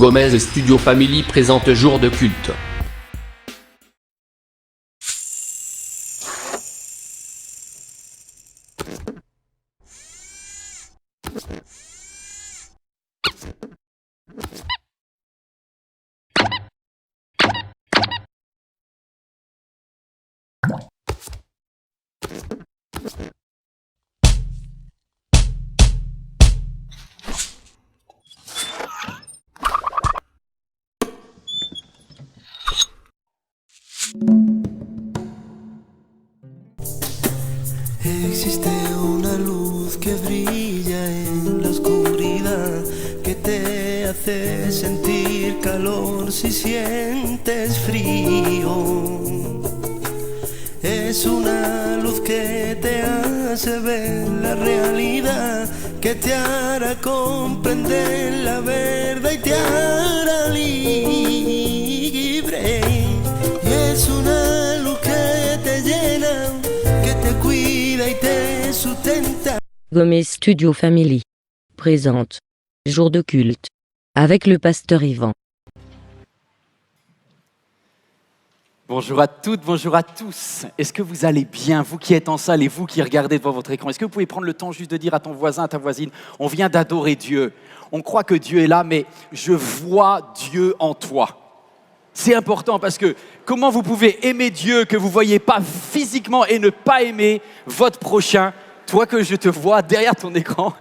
Gomez Studio Family présente Jour de culte. Existe una luz que brilla en la oscuridad, que te hace sentir calor si sientes frío. Es una luz que te hace ver la realidad, que te hará comprender la verdad y te hará libre. Y es una luz que te llena, que te cuida y te sustenta. Gomez Studio Family présente Jour de culte avec le pasteur Yvan. Bonjour à toutes, bonjour à tous. Est-ce que vous allez bien, vous qui êtes en salle et vous qui regardez devant votre écran? Est-ce que vous pouvez prendre le temps juste de dire à ton voisin, à ta voisine, on vient d'adorer Dieu. On croit que Dieu est là, mais je vois Dieu en toi. C'est important parce que comment vous pouvez aimer Dieu que vous ne voyez pas physiquement et ne pas aimer votre prochain? Toi que je te vois derrière ton écran,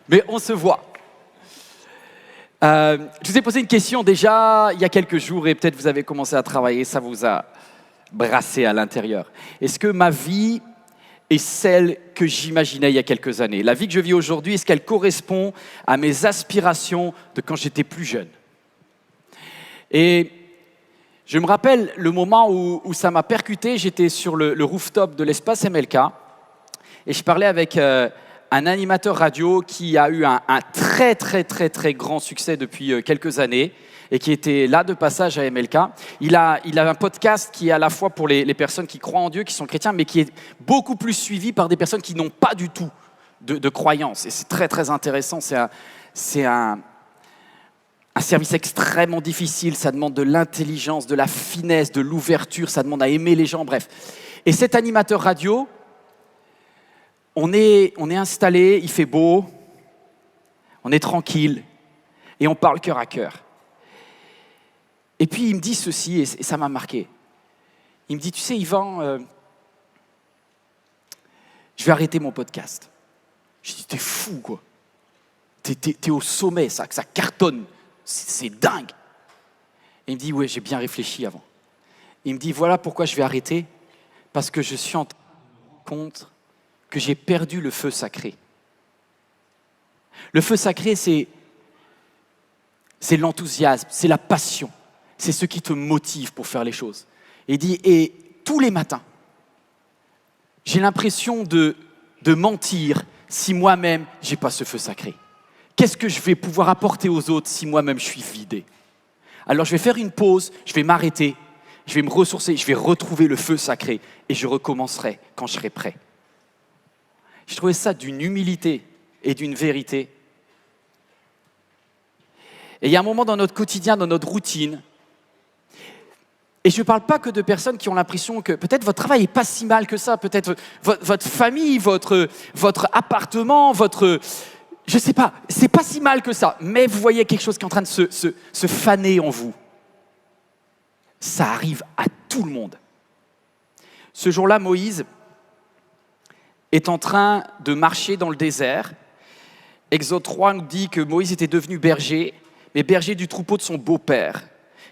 mais on se voit. Je vous ai posé une question déjà il y a quelques jours et peut-être vous avez commencé à travailler, ça vous a brassé à l'intérieur. Est-ce que ma vie est celle que j'imaginais il y a quelques années? La vie que je vis aujourd'hui, est-ce qu'elle correspond à mes aspirations de quand j'étais plus jeune? Et je me rappelle le moment où ça m'a percuté, j'étais sur le rooftop de l'espace MLK et je parlais avec un animateur radio qui a eu un très grand succès depuis quelques années et qui était là de passage à MLK. Il a un podcast qui est à la fois pour les personnes qui croient en Dieu, qui sont chrétiens, mais qui est beaucoup plus suivi par des personnes qui n'ont pas du tout de croyance. Et c'est très intéressant. C'est un service extrêmement difficile. Ça demande de l'intelligence, de la finesse, de l'ouverture. Ça demande à aimer les gens, bref. Et cet animateur radio, on est installé, il fait beau, on est tranquille et on parle cœur à cœur. Et puis il me dit ceci, et ça m'a marqué. Il me dit, tu sais Yvan, je vais arrêter mon podcast. Je dis, t'es fou quoi. T'es au sommet, ça cartonne, c'est dingue. Et il me dit, ouais, j'ai bien réfléchi avant. Il me dit, voilà pourquoi je vais arrêter, parce que je suis en train de me rendre compte que j'ai perdu le feu sacré. Le feu sacré, c'est l'enthousiasme, c'est la passion, c'est ce qui te motive pour faire les choses. Et il dit, et tous les matins, j'ai l'impression de mentir si moi-même, je n'ai pas ce feu sacré. Qu'est-ce que je vais pouvoir apporter aux autres si moi-même, je suis vidé? Alors, je vais faire une pause, je vais m'arrêter, je vais me ressourcer, je vais retrouver le feu sacré et je recommencerai quand je serai prêt. Je trouvais ça d'une humilité et d'une vérité. Et il y a un moment dans notre quotidien, dans notre routine, et je ne parle pas que de personnes qui ont l'impression que peut-être votre travail n'est pas si mal que ça, peut-être votre famille, votre appartement, je ne sais pas, c'est pas si mal que ça, mais vous voyez quelque chose qui est en train de se faner en vous. Ça arrive à tout le monde. Ce jour-là, Moïse est en train de marcher dans le désert. Exode 3 nous dit que Moïse était devenu berger, mais berger du troupeau de son beau-père.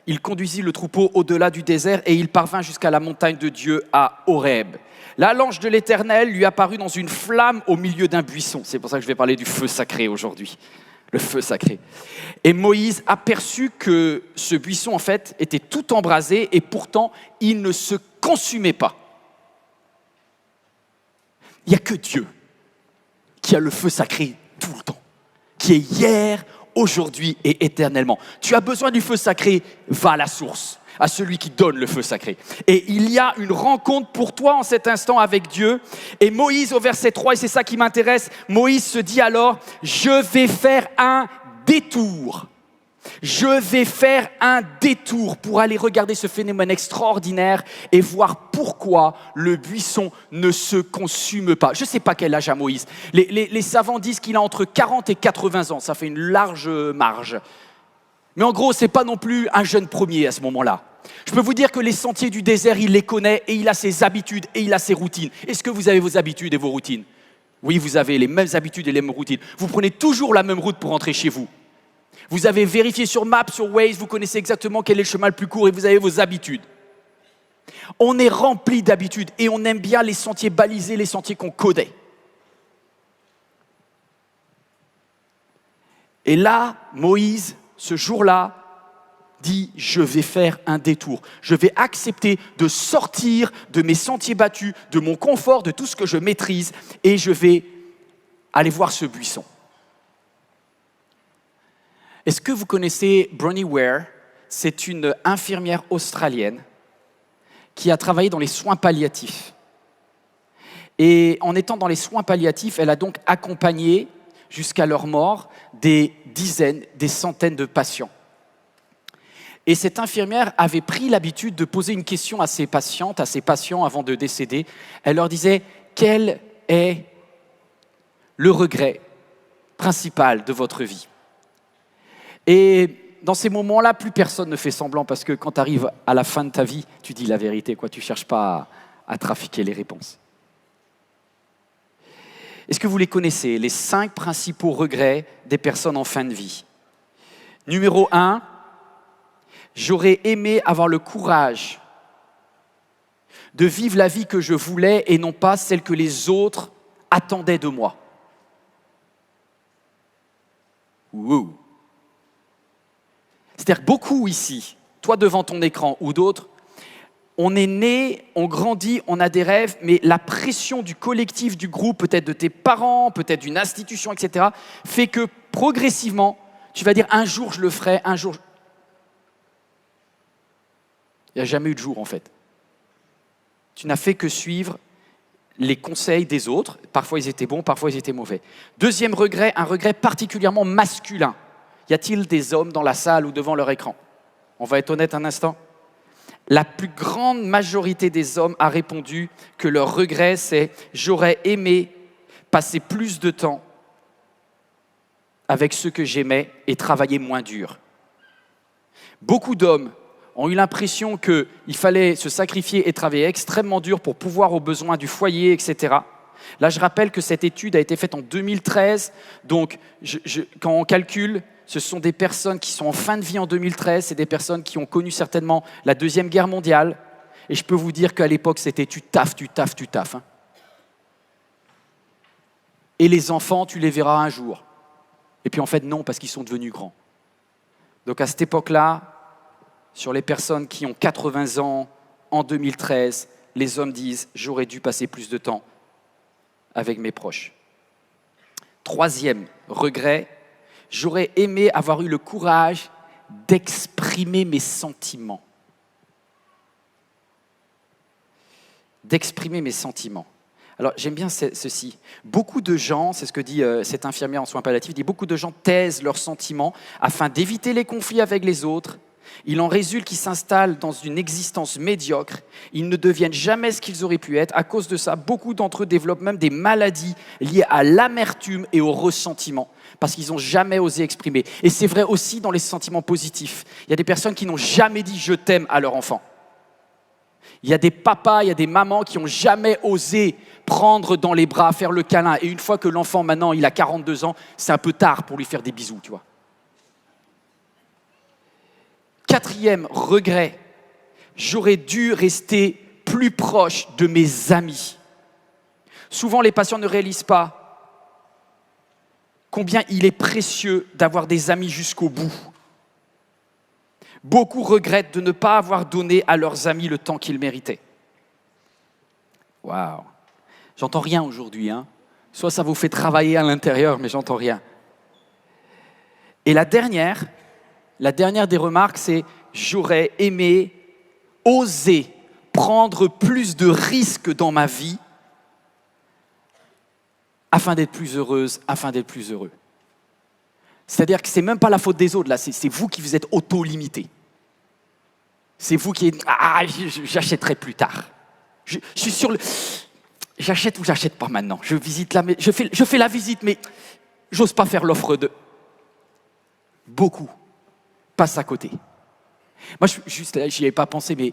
Il conduisit le troupeau au-delà du désert et il parvint jusqu'à la montagne de Dieu à Horeb. Là, l'ange de l'Éternel lui apparut dans une flamme au milieu d'un buisson. C'est pour ça que je vais parler du feu sacré aujourd'hui. Le feu sacré. Et Moïse aperçut que ce buisson, en fait, était tout embrasé et pourtant, il ne se consumait pas. Il n'y a que Dieu qui a le feu sacré tout le temps, qui est hier, aujourd'hui et éternellement. Tu as besoin du feu sacré, va à la source, à celui qui donne le feu sacré. Et il y a une rencontre pour toi en cet instant avec Dieu. Et Moïse, au verset 3, et c'est ça qui m'intéresse, Moïse se dit alors, je vais faire un détour. Je vais faire un détour pour aller regarder ce phénomène extraordinaire et voir pourquoi le buisson ne se consume pas. Je ne sais pas quel âge a Moïse. Les savants disent qu'il a entre 40 et 80 ans. Ça fait une large marge. Mais en gros, ce n'est pas non plus un jeune premier à ce moment-là. Je peux vous dire que les sentiers du désert, il les connaît et il a ses habitudes et il a ses routines. Est-ce que vous avez vos habitudes et vos routines? Oui, vous avez les mêmes habitudes et les mêmes routines. Vous prenez toujours la même route pour rentrer chez vous. Vous avez vérifié sur Maps, sur Waze, vous connaissez exactement quel est le chemin le plus court et vous avez vos habitudes. On est rempli d'habitudes et on aime bien les sentiers balisés, les sentiers qu'on connaît. Et là, Moïse, ce jour-là, dit « Je vais faire un détour. Je vais accepter de sortir de mes sentiers battus, de mon confort, de tout ce que je maîtrise et je vais aller voir ce buisson. » Est-ce que vous connaissez Bronnie Ware? C'est une infirmière australienne qui a travaillé dans les soins palliatifs. Et en étant dans les soins palliatifs, elle a donc accompagné jusqu'à leur mort des dizaines, des centaines de patients. Et cette infirmière avait pris l'habitude de poser une question à ses patientes, à ses patients avant de décéder. Elle leur disait « Quel est le regret principal de votre vie ?» Et dans ces moments-là, plus personne ne fait semblant parce que quand tu arrives à la fin de ta vie, tu dis la vérité, quoi. Tu ne cherches pas à trafiquer les réponses. Est-ce que vous les connaissez, les 5 principaux regrets des personnes en fin de vie? Numéro 1, j'aurais aimé avoir le courage de vivre la vie que je voulais et non pas celle que les autres attendaient de moi. Wow. C'est-à-dire que beaucoup ici, toi devant ton écran ou d'autres, on est né, on grandit, on a des rêves, mais la pression du collectif, du groupe, peut-être de tes parents, peut-être d'une institution, etc., fait que progressivement, tu vas dire un jour je le ferai, un jour... Il n'y a jamais eu de jour en fait. Tu n'as fait que suivre les conseils des autres. Parfois ils étaient bons, parfois ils étaient mauvais. Deuxième regret, un regret particulièrement masculin. Y a-t-il des hommes dans la salle ou devant leur écran? On va être honnête un instant. La plus grande majorité des hommes a répondu que leur regret, c'est « j'aurais aimé passer plus de temps avec ceux que j'aimais et travailler moins dur ». Beaucoup d'hommes ont eu l'impression qu'il fallait se sacrifier et travailler extrêmement dur pour pouvoir aux besoins du foyer, etc. Là, je rappelle que cette étude a été faite en 2013, donc quand on calcule, ce sont des personnes qui sont en fin de vie en 2013, c'est des personnes qui ont connu certainement la Deuxième Guerre mondiale. Et je peux vous dire qu'à l'époque, c'était tu taffes. Hein. Et les enfants, tu les verras un jour. Et puis en fait, non, parce qu'ils sont devenus grands. Donc à cette époque-là, sur les personnes qui ont 80 ans, en 2013, les hommes disent « j'aurais dû passer plus de temps avec mes proches ». Troisième regret, j'aurais aimé avoir eu le courage d'exprimer mes sentiments. D'exprimer mes sentiments. Alors, j'aime bien ceci. Beaucoup de gens, c'est ce que dit cette infirmière en soins palliatifs, dit beaucoup de gens taisent leurs sentiments afin d'éviter les conflits avec les autres. Il en résulte qu'ils s'installent dans une existence médiocre. Ils ne deviennent jamais ce qu'ils auraient pu être. À cause de ça, beaucoup d'entre eux développent même des maladies liées à l'amertume et au ressentiment parce qu'ils n'ont jamais osé exprimer. Et c'est vrai aussi dans les sentiments positifs. Il y a des personnes qui n'ont jamais dit « je t'aime » à leur enfant. Il y a des papas, il y a des mamans qui n'ont jamais osé prendre dans les bras, faire le câlin. Et une fois que l'enfant, maintenant, il a 42 ans, c'est un peu tard pour lui faire des bisous, tu vois. Quatrième regret, j'aurais dû rester plus proche de mes amis. Souvent, les patients ne réalisent pas combien il est précieux d'avoir des amis jusqu'au bout. Beaucoup regrettent de ne pas avoir donné à leurs amis le temps qu'ils méritaient. Waouh, j'entends rien aujourd'hui, hein. Soit ça vous fait travailler à l'intérieur, mais j'entends rien. Et la dernière des remarques, c'est « j'aurais aimé oser prendre plus de risques dans ma vie afin d'être plus heureuse, afin d'être plus heureux. » C'est-à-dire que ce n'est même pas la faute des autres, là, c'est vous qui vous êtes auto-limité. C'est vous qui êtes « Ah, j'achèterai plus tard. Je suis sur le... J'achète ou j'achète pas maintenant. Je fais la visite, mais j'ose pas faire l'offre de... » Beaucoup passent à côté. Moi, juste là, j'y avais pas pensé, mais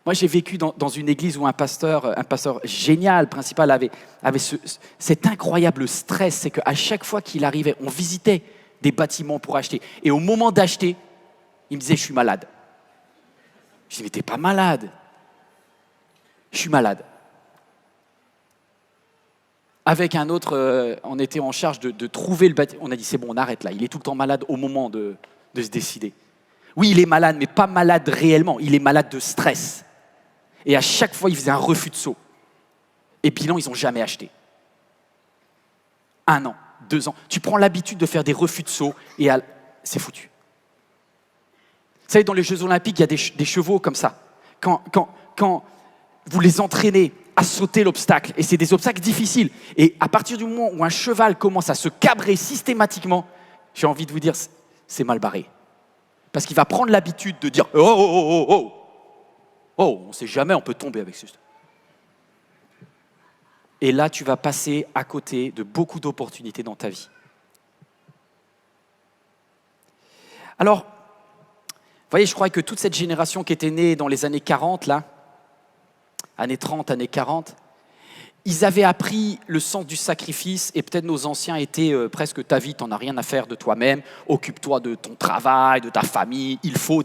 moi, j'ai vécu dans une église où un pasteur génial, principal, avait cet incroyable stress. C'est qu'à chaque fois qu'il arrivait, on visitait des bâtiments pour acheter. Et au moment d'acheter, il me disait « Je suis malade. » Je dis « Mais t'es pas malade. » Je suis malade. Avec un autre, on était en charge de trouver le bâtiment. On a dit, c'est bon, on arrête là. Il est tout le temps malade au moment de se décider. Oui, il est malade, mais pas malade réellement. Il est malade de stress. Et à chaque fois, il faisait un refus de saut. Et bilan, ils n'ont jamais acheté. 1 an, 2 ans. Tu prends l'habitude de faire des refus de saut et c'est foutu. Vous savez, dans les Jeux Olympiques, il y a des chevaux comme ça. Quand vous les entraînez à sauter l'obstacle, et c'est des obstacles difficiles, et à partir du moment où un cheval commence à se cabrer systématiquement, j'ai envie de vous dire, c'est mal barré. Parce qu'il va prendre l'habitude de dire « Oh, on ne sait jamais, on peut tomber avec ce... » Et là, tu vas passer à côté de beaucoup d'opportunités dans ta vie. Alors, vous voyez, je crois que toute cette génération qui était née dans les années 40, là, années 30, années 40, ils avaient appris le sens du sacrifice et peut-être nos anciens étaient presque ta vie, t'en as rien à faire de toi-même, occupe-toi de ton travail, de ta famille, il faut.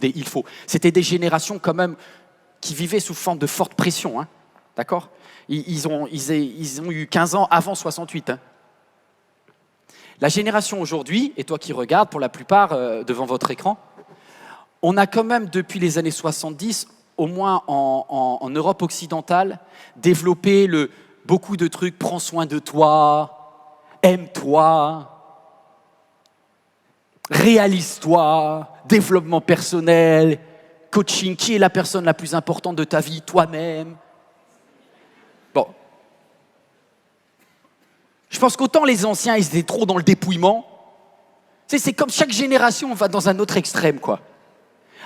C'était des générations quand même qui vivaient sous forme de forte pression, hein, d'accord ? Ils ont eu 15 ans avant 68. Hein. La génération aujourd'hui, et toi qui regardes pour la plupart devant votre écran, on a quand même depuis les années 70, au moins en Europe occidentale, développé beaucoup de trucs, prends soin de toi, aime-toi, réalise-toi, développement personnel, coaching, qui est la personne la plus importante de ta vie, toi-même. Bon. Je pense qu'autant les anciens, ils étaient trop dans le dépouillement. C'est comme chaque génération, on va dans un autre extrême, quoi.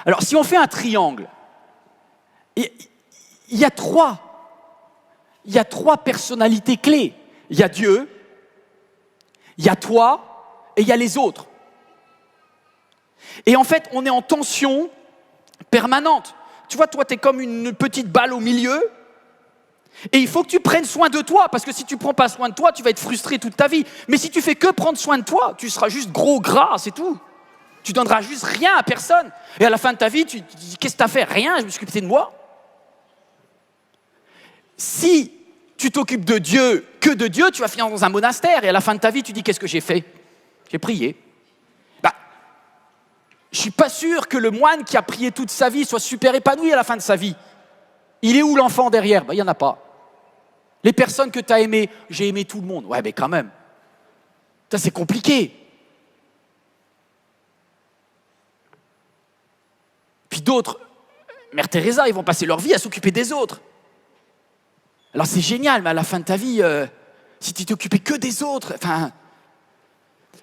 Alors, si on fait un triangle, il y a trois personnalités clés. Il y a Dieu, il y a toi et il y a les autres. Et en fait, on est en tension permanente. Tu vois, toi, tu es comme une petite balle au milieu et il faut que tu prennes soin de toi parce que si tu ne prends pas soin de toi, tu vas être frustré toute ta vie. Mais si tu fais que prendre soin de toi, tu seras juste gros gras, c'est tout. Tu donneras juste rien à personne. Et à la fin de ta vie, tu te dis, qu'est-ce que tu as fait ? Rien, je me suis occupé de moi. Si tu t'occupes de Dieu, que de Dieu, tu vas finir dans un monastère. Et à la fin de ta vie, tu dis, qu'est-ce que j'ai fait ? J'ai prié. Je ne suis pas sûr que le moine qui a prié toute sa vie soit super épanoui à la fin de sa vie. Il est où l'enfant derrière ? Il n'y en a pas. Les personnes que tu as aimées, j'ai aimé tout le monde. Ouais, mais quand même. Ça, c'est compliqué. Puis d'autres, Mère Teresa, ils vont passer leur vie à s'occuper des autres. Alors c'est génial, mais à la fin de ta vie, si tu t'occupais que des autres, enfin...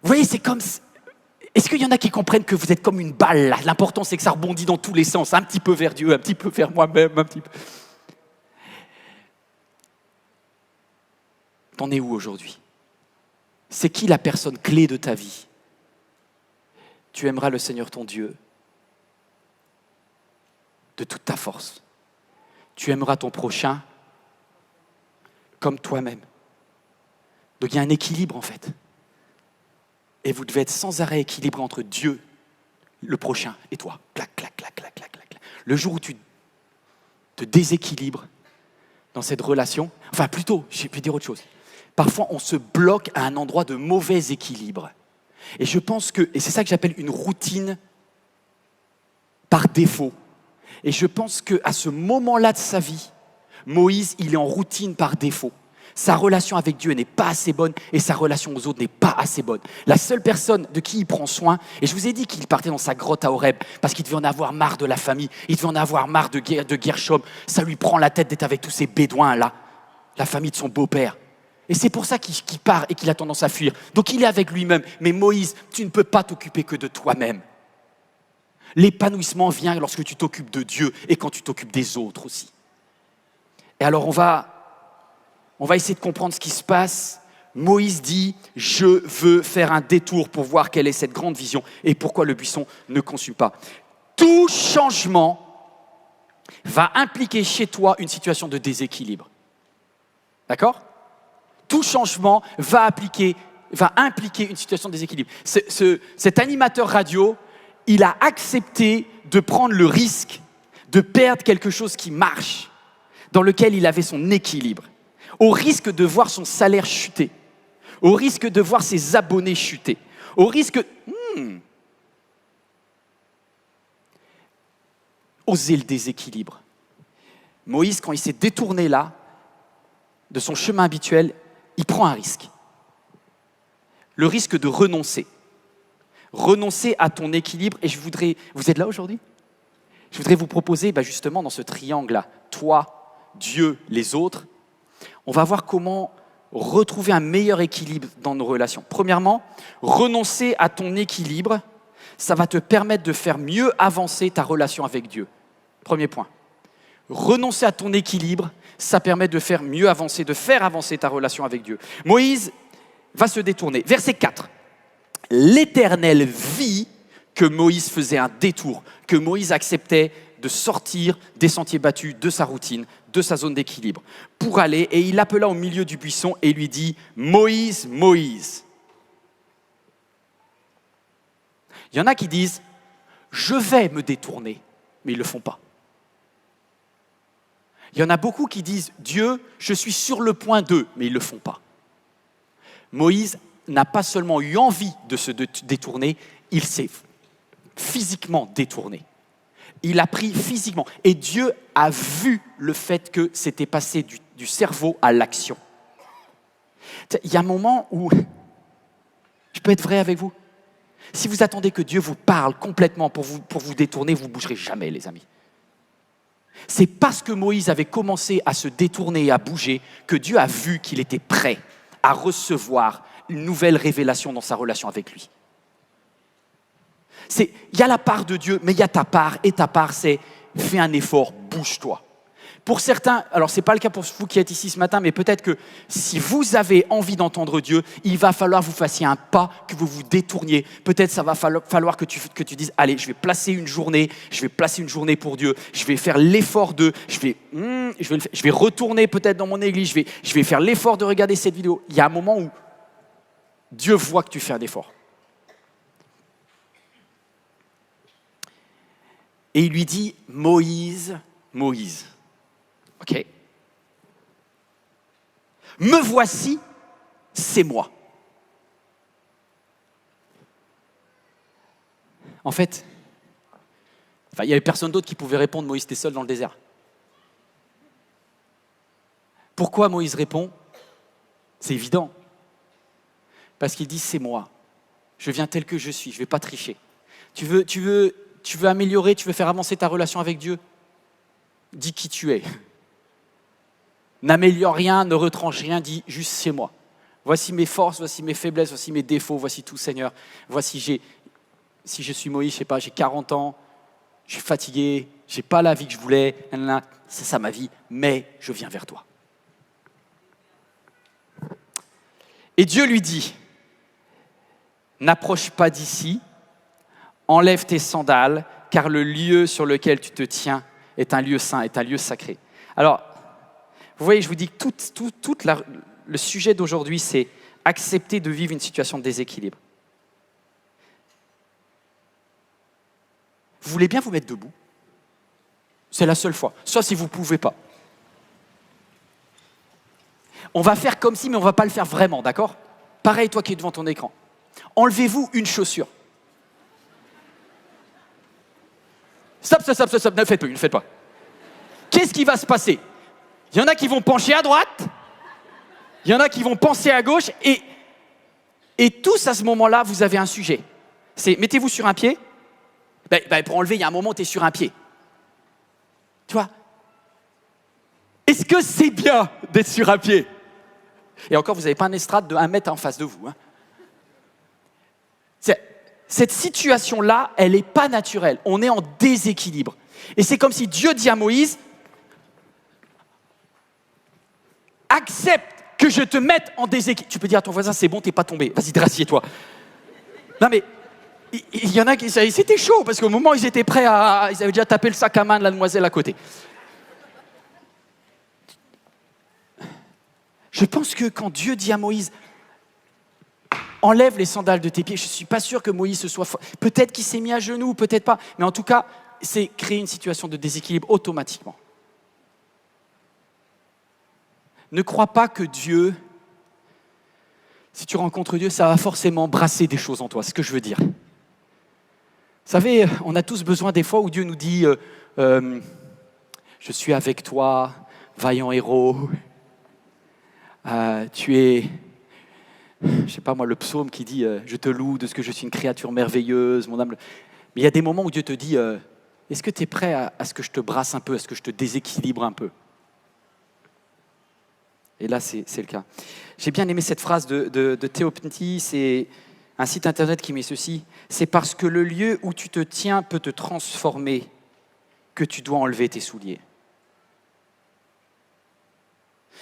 Vous voyez, c'est comme... Est-ce qu'il y en a qui comprennent que vous êtes comme une balle, là ? L'important, c'est que ça rebondit dans tous les sens, un petit peu vers Dieu, un petit peu vers moi-même, un petit peu... T'en es où aujourd'hui ? C'est qui la personne clé de ta vie ? Tu aimeras le Seigneur ton Dieu de toute ta force. Tu aimeras ton prochain comme toi-même. Donc il y a un équilibre en fait. Et vous devez être sans arrêt équilibré entre Dieu, le prochain et toi. Clac, clac, clac, clac, clac, clac. Le jour où tu te déséquilibres dans cette relation, enfin plutôt, je vais dire autre chose. Parfois on se bloque à un endroit de mauvais équilibre. Et je pense que, et c'est ça que j'appelle une routine par défaut. Et je pense qu'à ce moment-là de sa vie, Moïse, il est en routine par défaut. Sa relation avec Dieu n'est pas assez bonne et sa relation aux autres n'est pas assez bonne. La seule personne de qui il prend soin, et je vous ai dit qu'il partait dans sa grotte à Horeb parce qu'il devait en avoir marre de la famille, il devait en avoir marre de Gershom, ça lui prend la tête d'être avec tous ces bédouins-là, la famille de son beau-père. Et c'est pour ça qu'il part et qu'il a tendance à fuir. Donc il est avec lui-même. Mais Moïse, tu ne peux pas t'occuper que de toi-même. L'épanouissement vient lorsque tu t'occupes de Dieu et quand tu t'occupes des autres aussi. Et alors on va essayer de comprendre ce qui se passe. Moïse dit, je veux faire un détour pour voir quelle est cette grande vision et pourquoi le buisson ne consume pas. Tout changement va impliquer chez toi une situation de déséquilibre. D'accord ? Tout changement va impliquer une situation de déséquilibre. Cet animateur radio, il a accepté de prendre le risque de perdre quelque chose qui marche, dans lequel il avait son équilibre, au risque de voir son salaire chuter, au risque de voir ses abonnés chuter, au risque... Oser le déséquilibre. Moïse, quand il s'est détourné là, de son chemin habituel, il prend un risque. Le risque de renoncer. Renoncer à ton équilibre. Et vous êtes là aujourd'hui ? Je voudrais vous proposer justement dans ce triangle-là, toi, Dieu, les autres, on va voir comment retrouver un meilleur équilibre dans nos relations. Premièrement, renoncer à ton équilibre, ça va te permettre de faire mieux avancer ta relation avec Dieu. Premier point. Renoncer à ton équilibre, ça permet de faire mieux avancer, de faire avancer ta relation avec Dieu. Moïse va se détourner. Verset 4. L'Éternel vit que Moïse faisait un détour, que Moïse acceptait de sortir des sentiers battus, de sa routine, de sa zone d'équilibre, pour aller, et il l'appela au milieu du buisson et lui dit « Moïse, Moïse ». Il y en a qui disent « Je vais me détourner », mais ils ne le font pas. Il y en a beaucoup qui disent « Dieu, je suis sur le point de », mais ils ne le font pas. Moïse n'a pas seulement eu envie de se détourner, il s'est physiquement détourné. Il a pris physiquement. Et Dieu a vu le fait que c'était passé du cerveau à l'action. Il y a un moment où, je peux être vrai avec vous, si vous attendez que Dieu vous parle complètement pour vous détourner, vous ne bougerez jamais, les amis. C'est parce que Moïse avait commencé à se détourner et à bouger que Dieu a vu qu'il était prêt à recevoir une nouvelle révélation dans sa relation avec lui. Il y a la part de Dieu, mais il y a ta part, et ta part, c'est fais un effort, bouge-toi. Pour certains, alors ce n'est pas le cas pour vous qui êtes ici ce matin, mais peut-être que si vous avez envie d'entendre Dieu, il va falloir que vous fassiez un pas, que vous vous détourniez. Peut-être ça va falloir que tu dises, allez, je vais placer une journée pour Dieu, je vais faire l'effort je vais retourner peut-être dans mon église, je vais faire l'effort de regarder cette vidéo. Il y a un moment où Dieu voit que tu fais un effort. Et il lui dit, Moïse, Moïse. Ok. Me voici, c'est moi. En fait, il n'y avait personne d'autre qui pouvait répondre, Moïse, t'es seul dans le désert. Pourquoi Moïse répond ? C'est évident. Parce qu'il dit, c'est moi. Je viens tel que je suis, je ne vais pas tricher. Tu veux améliorer, tu veux faire avancer ta relation avec Dieu ? Dis qui tu es. N'améliore rien, ne retranche rien, dis juste c'est moi. Voici mes forces, voici mes faiblesses, voici mes défauts, voici tout Seigneur. Voici si je suis Moïse, je sais pas, j'ai 40 ans, je suis fatigué, j'ai pas la vie que je voulais, c'est ça ma vie, mais je viens vers toi. Et Dieu lui dit, n'approche pas d'ici, enlève tes sandales, car le lieu sur lequel tu te tiens est un lieu saint, est un lieu sacré. Alors, vous voyez, je vous dis que le sujet d'aujourd'hui, c'est accepter de vivre une situation de déséquilibre. Vous voulez bien vous mettre debout ? C'est la seule fois. Soit si vous ne pouvez pas. On va faire comme si, mais on ne va pas le faire vraiment, d'accord ? Pareil, toi qui es devant ton écran. Enlevez-vous une chaussure. Stop, ne le faites pas. Qu'est-ce qui va se passer ? Il y en a qui vont pencher à droite, il y en a qui vont pencher à gauche, et tous à ce moment-là, vous avez un sujet. C'est, mettez-vous sur un pied, pour enlever, il y a un moment où tu es sur un pied. Tu vois ? Est-ce que c'est bien d'être sur un pied ? Et encore, vous n'avez pas un estrade de 1 mètre en face de vous. Hein. Cette situation-là, elle n'est pas naturelle. On est en déséquilibre. Et c'est comme si Dieu dit à Moïse, accepte que je te mette en déséquilibre. Tu peux dire à ton voisin, c'est bon, t'es pas tombé. Vas-y, rassieds-toi. Non mais, il y en a qui, c'était chaud, parce qu'au moment où ils étaient prêts ils avaient déjà tapé le sac à main de la demoiselle à côté. Je pense que quand Dieu dit à Moïse, enlève les sandales de tes pieds, je ne suis pas sûr que Moïse se soit... Peut-être qu'il s'est mis à genoux, peut-être pas. Mais en tout cas, c'est créer une situation de déséquilibre automatiquement. Ne crois pas que Dieu, si tu rencontres Dieu, ça va forcément brasser des choses en toi. C'est ce que je veux dire. Vous savez, on a tous besoin des fois où Dieu nous dit je suis avec toi, vaillant héros. Tu es... Je ne sais pas moi, le psaume qui dit « Je te loue de ce que je suis une créature merveilleuse, mon âme... » Mais il y a des moments où Dieu te dit « Est-ce que tu es prêt à ce que je te brasse un peu, à ce que je te déséquilibre un peu ?» Et là, c'est le cas. J'ai bien aimé cette phrase de Théo Petit, c'est un site internet qui met ceci. « C'est parce que le lieu où tu te tiens peut te transformer que tu dois enlever tes souliers. »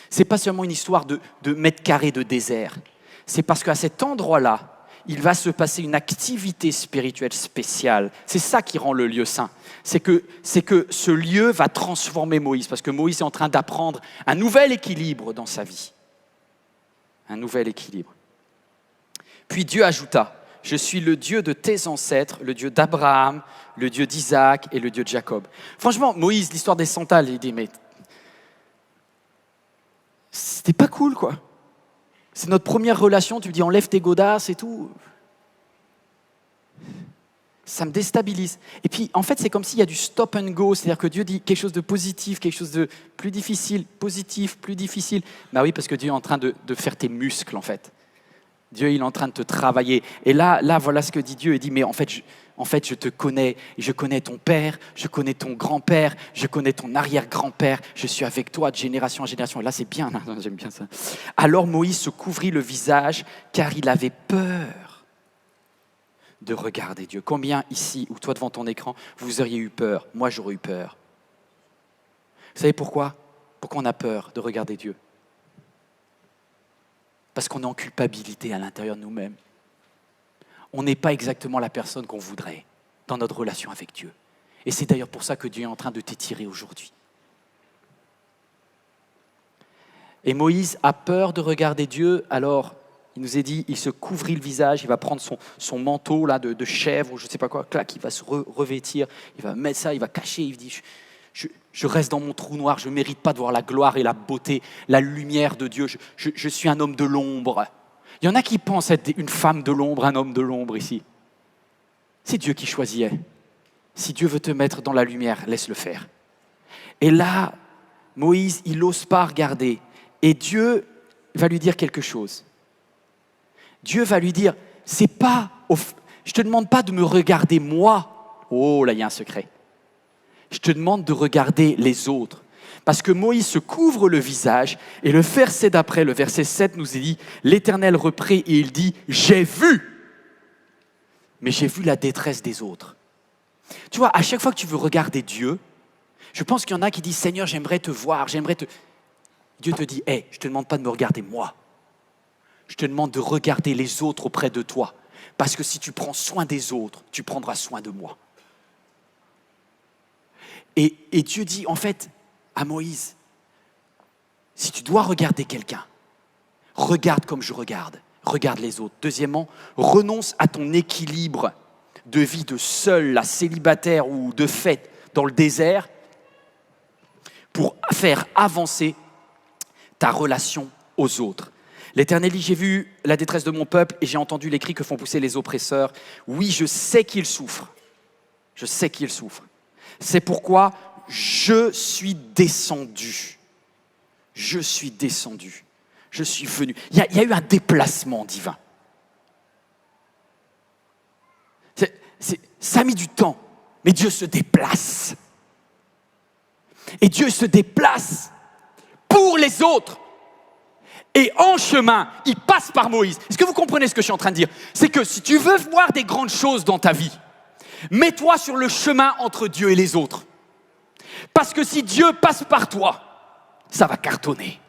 Ce n'est pas seulement une histoire de mètres carrés de désert. C'est parce qu'à cet endroit-là, il va se passer une activité spirituelle spéciale. C'est ça qui rend le lieu saint. C'est que ce lieu va transformer Moïse, parce que Moïse est en train d'apprendre un nouvel équilibre dans sa vie. Un nouvel équilibre. Puis Dieu ajouta, « Je suis le Dieu de tes ancêtres, le Dieu d'Abraham, le Dieu d'Isaac et le Dieu de Jacob. » Franchement, Moïse, l'histoire des sandales, il dit, mais c'était pas cool, quoi. C'est notre première relation, tu me dis enlève tes godasses et tout. Ça me déstabilise. Et puis, en fait, c'est comme s'il y a du stop and go, c'est-à-dire que Dieu dit quelque chose de positif, quelque chose de plus difficile, positif, plus difficile. Ben oui, parce que Dieu est en train de faire tes muscles, en fait. Dieu, il est en train de te travailler. Et là, voilà ce que dit Dieu. Il dit, mais en fait, je te connais. Je connais ton père, je connais ton grand-père, je connais ton arrière-grand-père. Je suis avec toi de génération en génération. Et là, c'est bien, hein, j'aime bien ça. Alors Moïse se couvrit le visage, car il avait peur de regarder Dieu. Combien ici, ou toi devant ton écran, vous auriez eu peur? Moi, j'aurais eu peur. Vous savez pourquoi? Pourquoi on a peur de regarder Dieu? Parce qu'on est en culpabilité à l'intérieur de nous-mêmes. On n'est pas exactement la personne qu'on voudrait dans notre relation avec Dieu. Et c'est d'ailleurs pour ça que Dieu est en train de t'étirer aujourd'hui. Et Moïse a peur de regarder Dieu, alors il nous est dit, il se couvrit le visage, il va prendre son manteau là, de chèvre ou je ne sais pas quoi, clac, il va se revêtir, il va mettre ça, il va cacher, il dit, je reste dans mon trou noir, je ne mérite pas de voir la gloire et la beauté, la lumière de Dieu, je suis un homme de l'ombre. Il y en a qui pensent être une femme de l'ombre, un homme de l'ombre ici. C'est Dieu qui choisit. Si Dieu veut te mettre dans la lumière, laisse-le faire. Et là, Moïse, il n'ose pas regarder. Et Dieu va lui dire quelque chose. Dieu va lui dire, je ne te demande pas de me regarder moi. Oh, là, il y a un secret. Je te demande de regarder les autres. Parce que Moïse se couvre le visage et le verset d'après, le verset 7 nous dit « L'Éternel reprit et il dit « J'ai vu, mais j'ai vu la détresse des autres. » Tu vois, à chaque fois que tu veux regarder Dieu, je pense qu'il y en a qui disent « Seigneur, j'aimerais te voir, Dieu te dit « Hey, je ne te demande pas de me regarder moi. Je te demande de regarder les autres auprès de toi. Parce que si tu prends soin des autres, tu prendras soin de moi. » Et Dieu dit en fait à Moïse, si tu dois regarder quelqu'un, regarde comme je regarde les autres. Deuxièmement, renonce à ton équilibre de vie de seul, la célibataire ou de fête dans le désert pour faire avancer ta relation aux autres. L'Éternel dit, j'ai vu la détresse de mon peuple et j'ai entendu les cris que font pousser les oppresseurs. Oui, je sais qu'ils souffrent. Je sais qu'ils souffrent. C'est pourquoi je suis descendu. Je suis descendu. Je suis venu. Il y a eu un déplacement divin. Ça a mis du temps, mais Dieu se déplace. Et Dieu se déplace pour les autres. Et en chemin, il passe par Moïse. Est-ce que vous comprenez ce que je suis en train de dire? C'est que si tu veux voir des grandes choses dans ta vie, mets-toi sur le chemin entre Dieu et les autres. Parce que si Dieu passe par toi, ça va cartonner.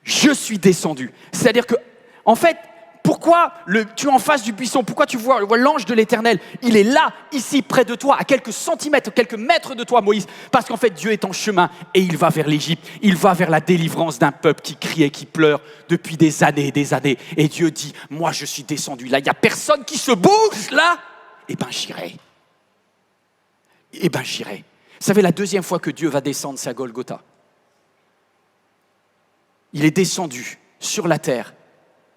Je suis descendu. C'est-à-dire que, en fait, pourquoi tu es en face du buisson? Pourquoi tu vois l'ange de l'Éternel? Il est là, ici, près de toi, à quelques centimètres, quelques mètres de toi, Moïse. Parce qu'en fait, Dieu est en chemin et il va vers l'Égypte. Il va vers la délivrance d'un peuple qui crie et qui pleure depuis des années et des années. Et Dieu dit, moi, je suis descendu là. Il n'y a personne qui se bouge là. Eh bien, j'irai. Eh bien, j'irai. Vous savez, la deuxième fois que Dieu va descendre, c'est à Golgotha. Il est descendu sur la terre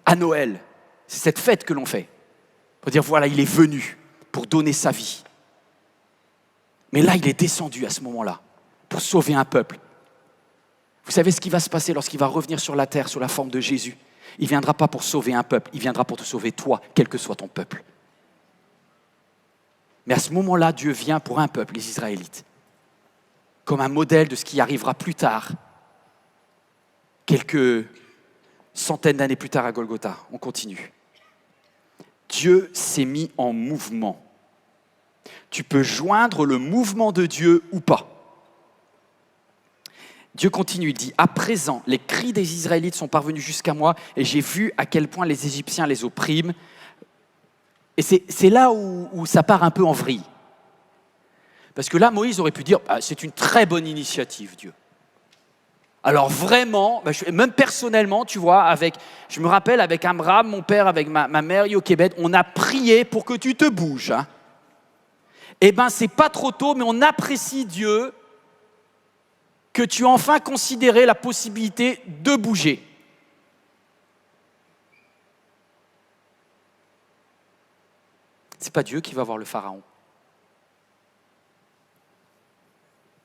à Noël. C'est cette fête que l'on fait. Pour dire, voilà, il est venu pour donner sa vie. Mais là, il est descendu à ce moment-là pour sauver un peuple. Vous savez ce qui va se passer lorsqu'il va revenir sur la terre sous la forme de Jésus? Il ne viendra pas pour sauver un peuple, il viendra pour te sauver toi, quel que soit ton peuple. Mais à ce moment-là, Dieu vient pour un peuple, les Israélites, comme un modèle de ce qui arrivera plus tard, quelques centaines d'années plus tard à Golgotha. On continue. Dieu s'est mis en mouvement. Tu peux joindre le mouvement de Dieu ou pas. Dieu continue, il dit, « À présent, les cris des Israélites sont parvenus jusqu'à moi et j'ai vu à quel point les Égyptiens les oppriment. » Et c'est là où ça part un peu en vrille. Parce que là, Moïse aurait pu dire, ah, c'est une très bonne initiative, Dieu. Alors vraiment, même personnellement, tu vois, je me rappelle avec Amram, mon père, avec ma mère, Yochebed, on a prié pour que tu te bouges. Hein. Eh bien, c'est pas trop tôt, mais on apprécie Dieu que tu aies enfin considéré la possibilité de bouger. C'est pas Dieu qui va voir le pharaon.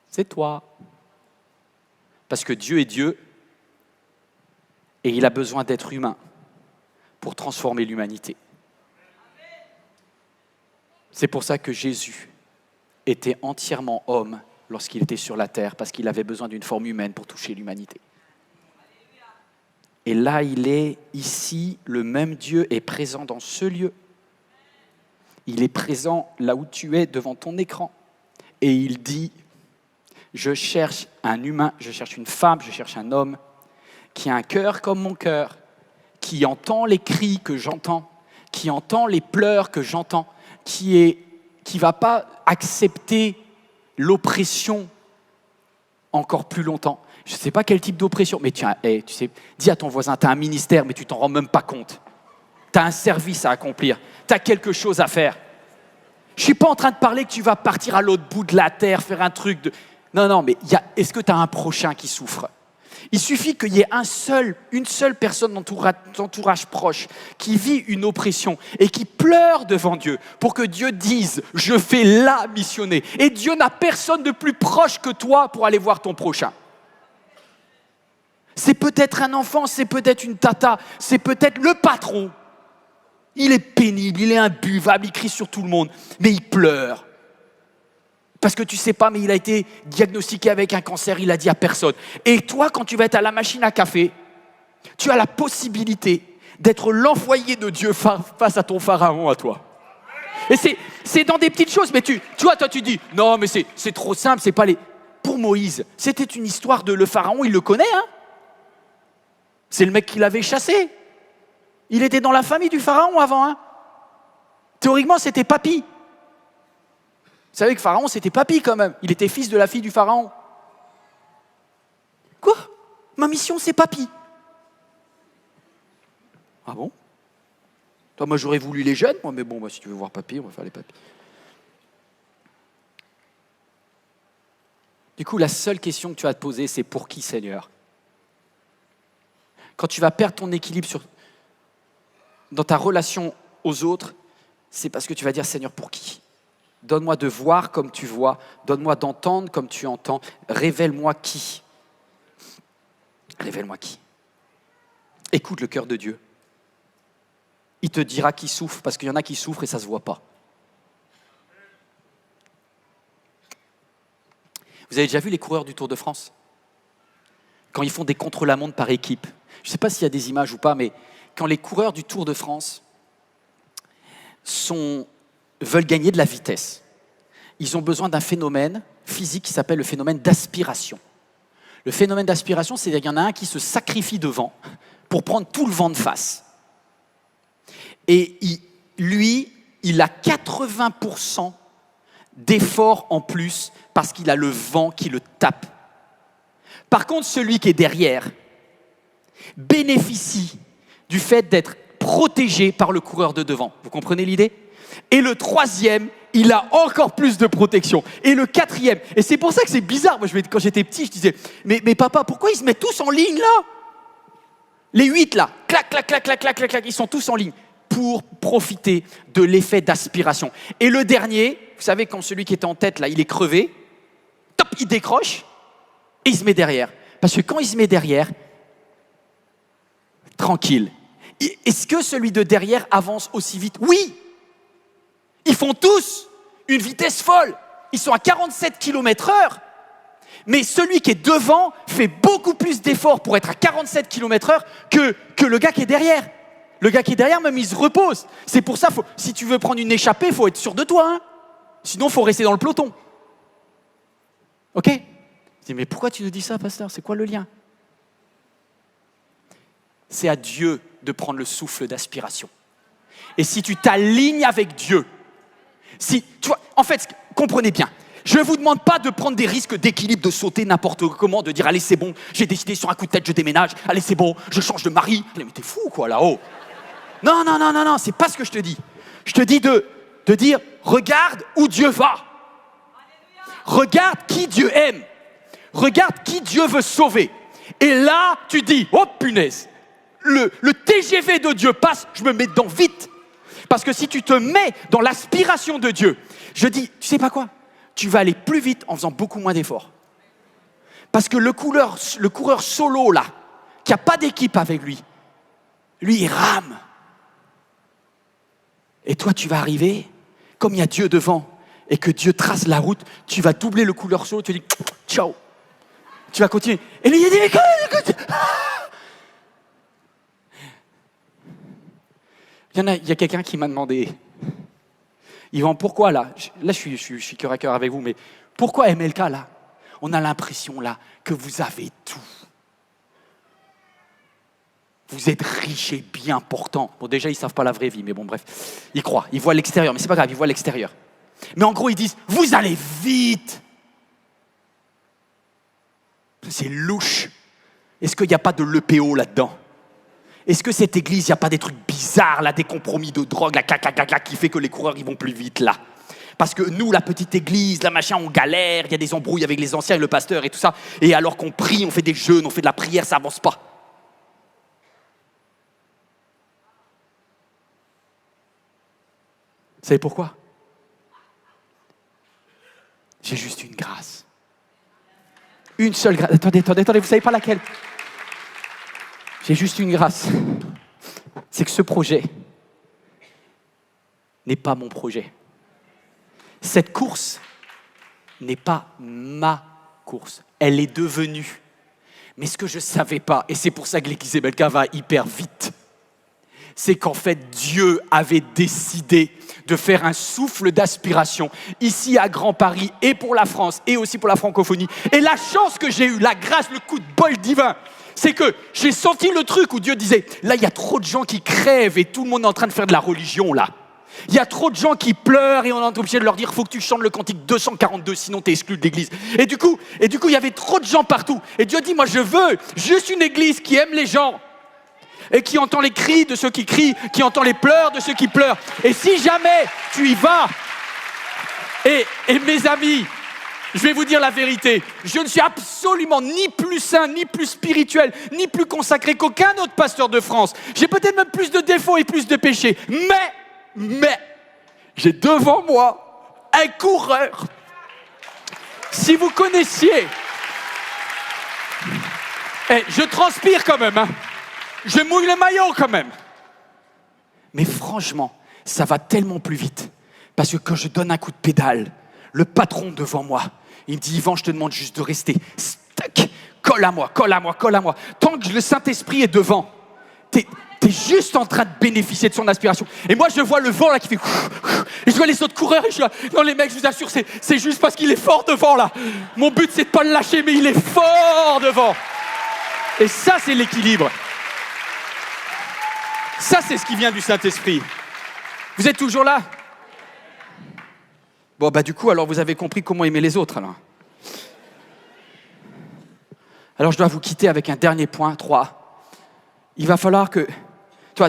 C'est toi. Parce que Dieu est Dieu et il a besoin d'être humain pour transformer l'humanité. C'est pour ça que Jésus était entièrement homme lorsqu'il était sur la terre, parce qu'il avait besoin d'une forme humaine pour toucher l'humanité. Et là, il est ici, le même Dieu est présent dans ce lieu. Il est présent là où tu es, devant ton écran. Et il dit, je cherche un humain, je cherche une femme, je cherche un homme qui a un cœur comme mon cœur, qui entend les cris que j'entends, qui entend les pleurs que j'entends, qui va pas accepter l'oppression encore plus longtemps. Je ne sais pas quel type d'oppression, mais tu sais, dis à ton voisin, tu as un ministère, mais tu t'en rends même pas compte. Tu as un service à accomplir, tu as quelque chose à faire. Je ne suis pas en train de parler que tu vas partir à l'autre bout de la terre, faire un truc de... Non, mais est-ce que tu as un prochain qui souffre? Il suffit qu'il y ait une seule personne dans ton entourage proche qui vit une oppression et qui pleure devant Dieu pour que Dieu dise « Je vais la missionner ». Et Dieu n'a personne de plus proche que toi pour aller voir ton prochain. C'est peut-être un enfant, c'est peut-être une tata, c'est peut-être le patron. Il est pénible, il est imbuvable, il crie sur tout le monde, mais il pleure. Parce que tu ne sais pas, mais il a été diagnostiqué avec un cancer, il a dit à personne. Et toi, quand tu vas être à la machine à café, tu as la possibilité d'être l'envoyé de Dieu face à ton pharaon, à toi. Et c'est dans des petites choses, mais tu vois, toi tu dis, non mais c'est trop simple, c'est pas les... Pour Moïse, c'était une histoire de le pharaon, il le connaît, hein. C'est le mec qui l'avait chassé. Il était dans la famille du pharaon avant, hein. Théoriquement, c'était papy. Vous savez que Pharaon, c'était papy quand même. Il était fils de la fille du Pharaon. Quoi? Ma mission, c'est papy. Ah bon? Toi, moi, j'aurais voulu les jeunes, moi, mais bon, si tu veux voir papy, on va faire les papys. Du coup, la seule question que tu vas te poser, c'est pour qui, Seigneur? Quand tu vas perdre ton équilibre dans ta relation aux autres, c'est parce que tu vas dire, Seigneur, pour qui? Donne-moi de voir comme tu vois. Donne-moi d'entendre comme tu entends. Révèle-moi qui. Révèle-moi qui. Écoute le cœur de Dieu. Il te dira qui souffre, parce qu'il y en a qui souffrent et ça ne se voit pas. Vous avez déjà vu les coureurs du Tour de France? quand ils font des contre-la-montre par équipe. Je ne sais pas s'il y a des images ou pas, mais quand les coureurs du Tour de France veulent gagner de la vitesse, ils ont besoin d'un phénomène physique qui s'appelle le phénomène d'aspiration. Le phénomène d'aspiration, c'est qu'il y en a un qui se sacrifie devant pour prendre tout le vent de face. Et lui, il a 80% d'effort en plus parce qu'il a le vent qui le tape. Par contre, celui qui est derrière bénéficie du fait d'être protégé par le coureur de devant. Vous comprenez l'idée ? Et le troisième, il a encore plus de protection. Et le quatrième, et c'est pour ça que c'est bizarre. Moi, quand j'étais petit, je disais, mais papa, pourquoi ils se mettent tous en ligne là ? Les 8 là, clac, clac, clac, clac, clac, clac, clac, ils sont tous en ligne pour profiter de l'effet d'aspiration. Et le dernier, vous savez, quand celui qui était en tête là, il est crevé, top, il décroche et il se met derrière. Parce que quand il se met derrière, tranquille. Est-ce que celui de derrière avance aussi vite ? Oui. Ils font tous une vitesse folle. Ils sont à 47 km/h. Mais celui qui est devant fait beaucoup plus d'efforts pour être à 47 km/h que le gars qui est derrière. Le gars qui est derrière, même, il se repose. C'est pour ça, si tu veux prendre une échappée, il faut être sûr de toi. Hein. Sinon, il faut rester dans le peloton. OK ? Je dis, mais pourquoi tu nous dis ça, pasteur ? C'est quoi le lien ? C'est à Dieu de prendre le souffle d'aspiration. Et si tu t'alignes avec Dieu, tu vois, en fait, comprenez bien, je ne vous demande pas de prendre des risques d'équilibre, de sauter n'importe comment, de dire « Allez, c'est bon, j'ai décidé sur un coup de tête, je déménage. Allez, c'est bon, je change de mari. » Mais t'es fou, quoi, là-haut. Non, c'est pas ce que je te dis. Je te dis de dire « Regarde où Dieu va. Regarde qui Dieu aime. Regarde qui Dieu veut sauver. » Et là, tu dis « Oh, punaise, le TGV de Dieu passe, je me mets dedans vite. » Parce que si tu te mets dans l'aspiration de Dieu, je dis, tu sais pas quoi ? Tu vas aller plus vite en faisant beaucoup moins d'efforts. Parce que le coureur solo, là, qui n'a pas d'équipe avec lui, il rame. Et toi, tu vas arriver, comme il y a Dieu devant, et que Dieu trace la route, tu vas doubler le coureur solo, tu dis, ciao. Tu vas continuer. Et lui, il dit, mais écoute. Il y a quelqu'un qui m'a demandé, Yvan, pourquoi là, je suis cœur à cœur avec vous, mais pourquoi MLK là ? On a l'impression là que vous avez tout. Vous êtes riche et bien portant. Bon, déjà, ils ne savent pas la vraie vie, mais bon, bref. Ils croient, ils voient l'extérieur, mais c'est pas grave, ils voient l'extérieur. Mais en gros, ils disent, vous allez vite. C'est louche. Est-ce qu'il n'y a pas de l'EPO là-dedans ? Est-ce que cette église, il n'y a pas des trucs bizarres, là, des compromis de drogue, là, qui fait que les coureurs, ils vont plus vite, là ? Parce que nous, la petite église, la machin, on galère, il y a des embrouilles avec les anciens et le pasteur et tout ça. Et alors qu'on prie, on fait des jeûnes, on fait de la prière, ça avance pas. Vous savez pourquoi ? J'ai juste une grâce. Une seule grâce. Attendez, vous savez pas laquelle ? J'ai juste une grâce. C'est que ce projet n'est pas mon projet. Cette course n'est pas ma course. Elle est devenue. Mais ce que je ne savais pas, et c'est pour ça que l'église MLK va hyper vite, c'est qu'en fait, Dieu avait décidé de faire un souffle d'aspiration ici à Grand Paris et pour la France et aussi pour la francophonie. Et la chance que j'ai eue, la grâce, le coup de bol divin, c'est que j'ai senti le truc où Dieu disait « Là, il y a trop de gens qui crèvent et tout le monde est en train de faire de la religion, là. Il y a trop de gens qui pleurent et on est obligé de leur dire « Faut que tu chantes le cantique 242, sinon tu es exclu de l'église. » Et du coup, il y avait trop de gens partout. Et Dieu dit « Moi, je veux juste une église qui aime les gens. » Et qui entend les cris de ceux qui crient, qui entend les pleurs de ceux qui pleurent. Et si jamais tu y vas, et mes amis, je vais vous dire la vérité, je ne suis absolument ni plus saint, ni plus spirituel, ni plus consacré qu'aucun autre pasteur de France. J'ai peut-être même plus de défauts et plus de péchés. Mais, j'ai devant moi un coureur. Si vous connaissiez, je transpire quand même, hein. Je mouille le maillot quand même. Mais franchement, ça va tellement plus vite. Parce que quand je donne un coup de pédale, le patron devant moi, il me dit « Yvan, je te demande juste de rester stuck colle à moi, colle à moi, colle à moi. Tant que le Saint-Esprit est devant, t'es juste en train de bénéficier de son aspiration. Et moi, je vois le vent là qui fait... Et je vois les autres coureurs et je suis là, non les mecs, je vous assure, c'est juste parce qu'il est fort devant là. Mon but, c'est de pas le lâcher, mais il est fort devant. Et ça, c'est l'équilibre. Ça, c'est ce qui vient du Saint-Esprit. Vous êtes toujours là? Bon, du coup, alors vous avez compris comment aimer les autres, alors. Alors, je dois vous quitter avec un dernier point, 3. Il va falloir que,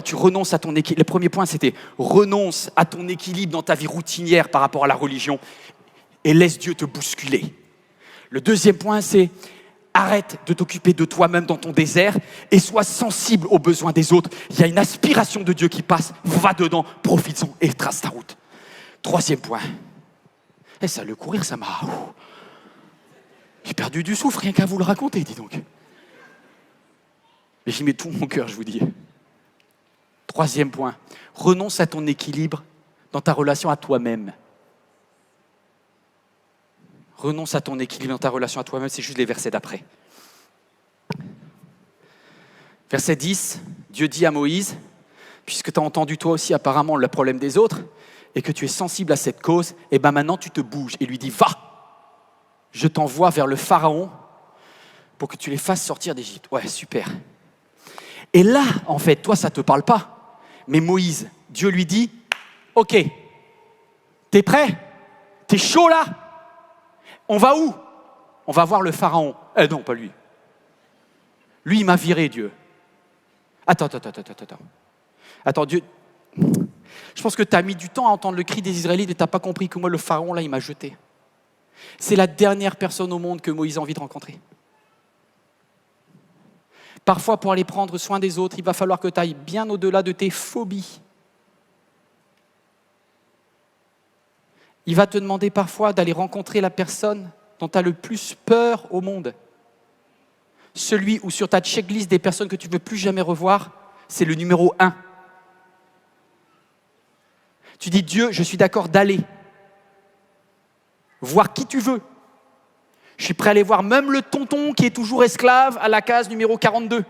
tu renonces à ton équilibre. Le premier point, c'était renonce à ton équilibre dans ta vie routinière par rapport à la religion et laisse Dieu te bousculer. Le deuxième point, c'est arrête de t'occuper de toi-même dans ton désert et sois sensible aux besoins des autres. Il y a une aspiration de Dieu qui passe, va dedans, profites-en et trace ta route. Troisième point. Et ça, le courir, ça m'a... J'ai perdu du souffle rien qu'à vous le raconter, dis donc. Mais j'y mets tout mon cœur, je vous dis. Troisième point. Renonce à ton équilibre dans ta relation à toi-même. Renonce à ton équilibre dans ta relation à toi-même, c'est juste les versets d'après. Verset 10, Dieu dit à Moïse, puisque tu as entendu toi aussi apparemment le problème des autres, et que tu es sensible à cette cause, et maintenant tu te bouges. Et lui dit, va, je t'envoie vers le Pharaon pour que tu les fasses sortir d'Égypte. Ouais, super. Et là, en fait, toi, ça ne te parle pas. Mais Moïse, Dieu lui dit, ok, t'es prêt? T'es chaud là? On va où? On va voir le Pharaon. Non, pas lui. Lui, il m'a viré, Dieu. Attends. Attends, Dieu... Je pense que tu as mis du temps à entendre le cri des Israélites et tu n'as pas compris que moi, le Pharaon, là, il m'a jeté. C'est la dernière personne au monde que Moïse a envie de rencontrer. Parfois, pour aller prendre soin des autres, il va falloir que tu ailles bien au-delà de tes phobies. Il va te demander parfois d'aller rencontrer la personne dont tu as le plus peur au monde. Celui où sur ta checklist des personnes que tu ne veux plus jamais revoir, c'est le numéro 1. Tu dis, Dieu, je suis d'accord d'aller voir qui tu veux. Je suis prêt à aller voir même le tonton qui est toujours esclave à la case numéro 42.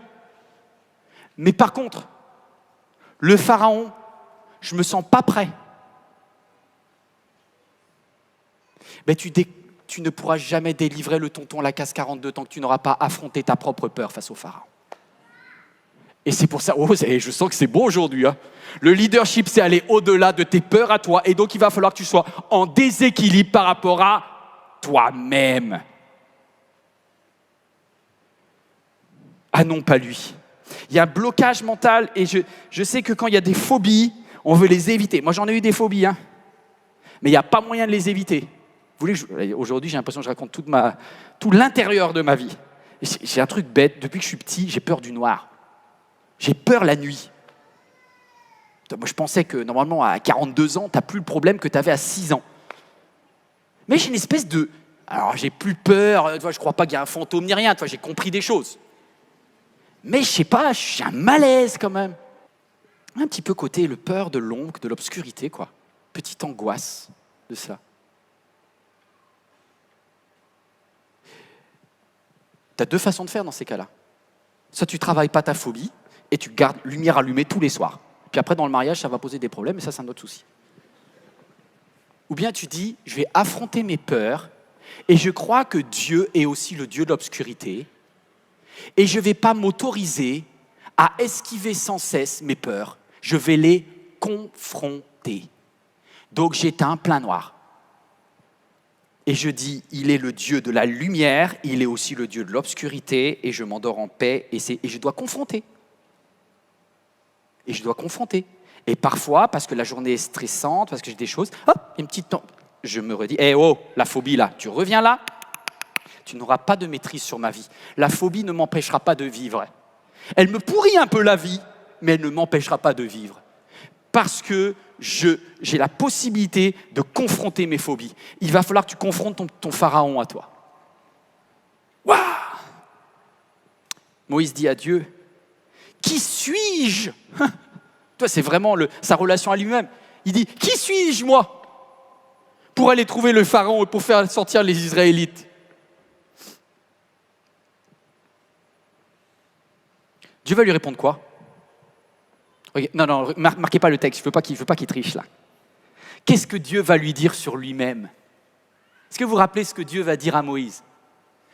Mais par contre, le Pharaon, je ne me sens pas prêt. Mais tu ne pourras jamais délivrer le tonton à la case 42 tant que tu n'auras pas affronté ta propre peur face au Pharaon. Et c'est pour ça, je sens que c'est bon aujourd'hui. Hein. Le leadership, c'est aller au-delà de tes peurs à toi. Et donc, il va falloir que tu sois en déséquilibre par rapport à toi-même. Ah non, pas lui. Il y a un blocage mental et je sais que quand il y a des phobies, on veut les éviter. Moi, j'en ai eu des phobies, hein. Mais il n'y a pas moyen de les éviter. Aujourd'hui, j'ai l'impression que je raconte tout l'intérieur de ma vie. J'ai un truc bête. Depuis que je suis petit, j'ai peur du noir. J'ai peur la nuit. Moi, je pensais que normalement, à 42 ans, tu n'as plus le problème que tu avais à 6 ans. Mais j'ai une espèce de... Alors, j'ai plus peur, je ne crois pas qu'il y a un fantôme ni rien, j'ai compris des choses. Mais je ne sais pas, j'ai un malaise quand même. Un petit peu côté le peur de l'ombre, de l'obscurité, quoi. Petite angoisse de ça. Tu as 2 façons de faire dans ces cas-là. Soit tu ne travailles pas ta phobie et tu gardes lumière allumée tous les soirs. Puis après, dans le mariage, ça va poser des problèmes et ça, c'est un autre souci. Ou bien tu dis, je vais affronter mes peurs et je crois que Dieu est aussi le Dieu de l'obscurité et je ne vais pas m'autoriser à esquiver sans cesse mes peurs. Je vais les confronter. Donc j'éteins plein noir. Et je dis, il est le Dieu de la lumière, il est aussi le Dieu de l'obscurité, et je m'endors en paix, et je dois confronter. Et je dois confronter. Et parfois, parce que la journée est stressante, parce que j'ai des choses, hop, une petite temps. Je me redis, la phobie là, tu reviens là, tu n'auras pas de maîtrise sur ma vie. La phobie ne m'empêchera pas de vivre. Elle me pourrit un peu la vie, mais elle ne m'empêchera pas de vivre. Parce que j'ai la possibilité de confronter mes phobies. Il va falloir que tu confrontes ton pharaon à toi. Waouh! Moïse dit à Dieu, qui suis-je? Toi, c'est vraiment sa relation à lui-même. Il dit, qui suis-je, moi, pour aller trouver le pharaon et pour faire sortir les Israélites? Dieu va lui répondre quoi? Non, marquez pas le texte, je veux pas qu'il triche là. Qu'est-ce que Dieu va lui dire sur lui-même? Est-ce que vous vous rappelez ce que Dieu va dire à Moïse?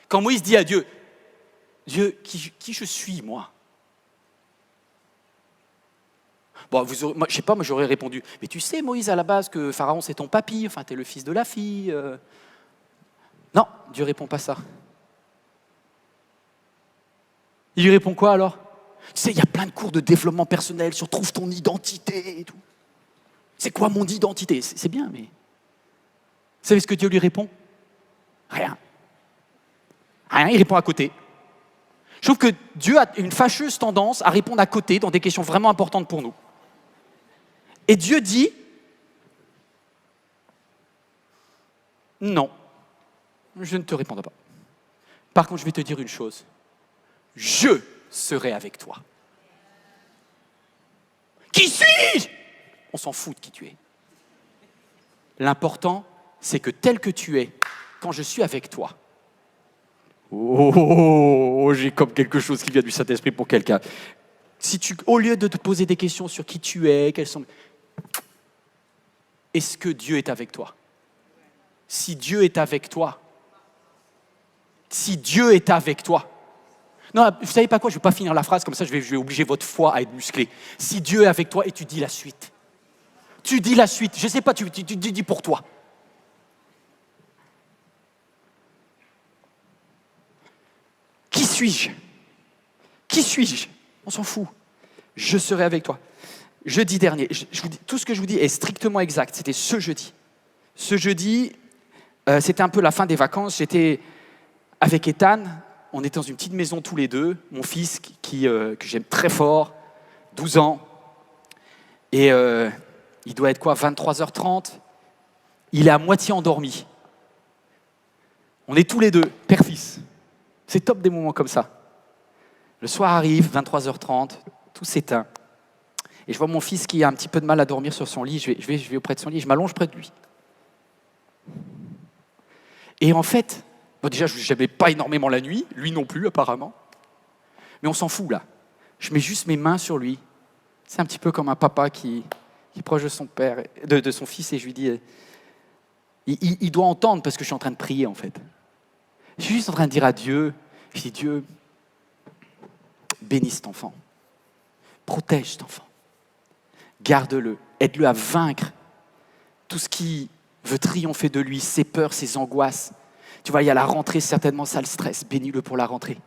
Quand Moïse dit à Dieu, Dieu, qui je suis, moi? Bon, moi, je sais pas, moi j'aurais répondu, mais tu sais, Moïse, à la base, que Pharaon c'est ton papy, enfin, t'es le fils de la fille. Non, Dieu répond pas ça. Il lui répond quoi alors? Tu sais, il y a plein de cours de développement personnel sur trouve ton identité et tout. C'est quoi mon identité? C'est bien, mais... Vous savez ce que Dieu lui répond? Rien. Rien, il répond à côté. Je trouve que Dieu a une fâcheuse tendance à répondre à côté dans des questions vraiment importantes pour nous. Et Dieu dit, non, je ne te répondrai pas. Par contre, je vais te dire une chose. Je serai avec toi. Qui suis-je? On s'en fout de qui tu es. L'important, c'est que tel que tu es, quand je suis avec toi, j'ai comme quelque chose qui vient du Saint-Esprit pour quelqu'un. Si tu, au lieu de te poser des questions sur qui tu es, quelles sont... Est-ce que Dieu est avec toi? Si Dieu est avec toi, non, vous savez pas quoi, je ne vais pas finir la phrase, comme ça je vais obliger votre foi à être musclée. Si Dieu est avec toi, et tu dis la suite. Tu dis la suite, je ne sais pas, tu dis pour toi. Qui suis-je? Qui suis-je? On s'en fout. Je serai avec toi. Jeudi dernier, je vous dis, tout ce que je vous dis est strictement exact. C'était ce jeudi. Ce jeudi, c'était un peu la fin des vacances. J'étais avec Ethan. On était dans une petite maison tous les deux. Mon fils, que j'aime très fort, 12 ans. Et il doit être quoi, 23h30. Il est à moitié endormi. On est tous les deux, père-fils. C'est top des moments comme ça. Le soir arrive, 23h30, tout s'éteint. Et je vois mon fils qui a un petit peu de mal à dormir sur son lit. Je vais auprès de son lit, je m'allonge près de lui. Et en fait, bon déjà, je n'aimais pas énormément la nuit, lui non plus apparemment. Mais on s'en fout là. Je mets juste mes mains sur lui. C'est un petit peu comme un papa qui est proche de son père, de son fils, et je lui dis, il doit entendre parce que je suis en train de prier en fait. Je suis juste en train de dire à Dieu, je dis Dieu, bénis cet enfant, protège cet enfant, garde-le, aide-le à vaincre tout ce qui veut triompher de lui, ses peurs, ses angoisses. Tu vois, il y a la rentrée, certainement ça le stresse, bénis-le pour la rentrée.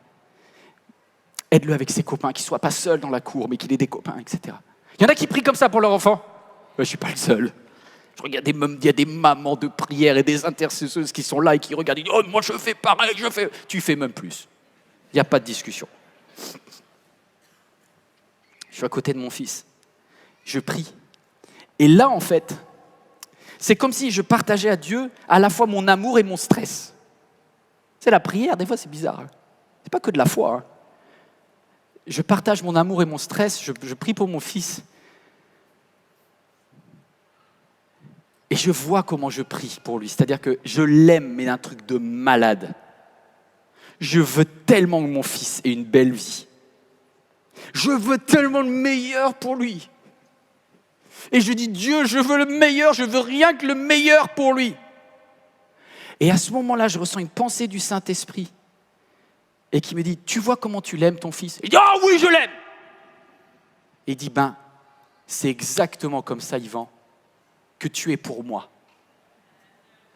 Aide-le avec ses copains, qu'il ne soit pas seul dans la cour, mais qu'il ait des copains, etc. Il y en a qui prient comme ça pour leur enfant. Je ne suis pas le seul. Je regarde il y a des mamans de prière et des intercesseuses qui sont là et qui regardent et disent « Oh, moi je fais pareil, je fais... » Tu fais même plus. Il n'y a pas de discussion. Je suis à côté de mon fils. Je prie. Et là, en fait, c'est comme si je partageais à Dieu à la fois mon amour et mon stress. C'est la prière, des fois c'est bizarre. Hein. C'est pas que de la foi. Hein. Je partage mon amour et mon stress, je prie pour mon fils. Et je vois comment je prie pour lui. C'est-à-dire que je l'aime, mais d'un truc de malade. Je veux tellement que mon fils ait une belle vie. Je veux tellement le meilleur pour lui. Et je dis, Dieu, je veux le meilleur, je veux rien que le meilleur pour lui. Et à ce moment-là, je ressens une pensée du Saint-Esprit et qui me dit, tu vois comment tu l'aimes ton fils? Il dit, ah oui, je l'aime. Et il dit, c'est exactement comme ça, Yvan, que tu es pour moi.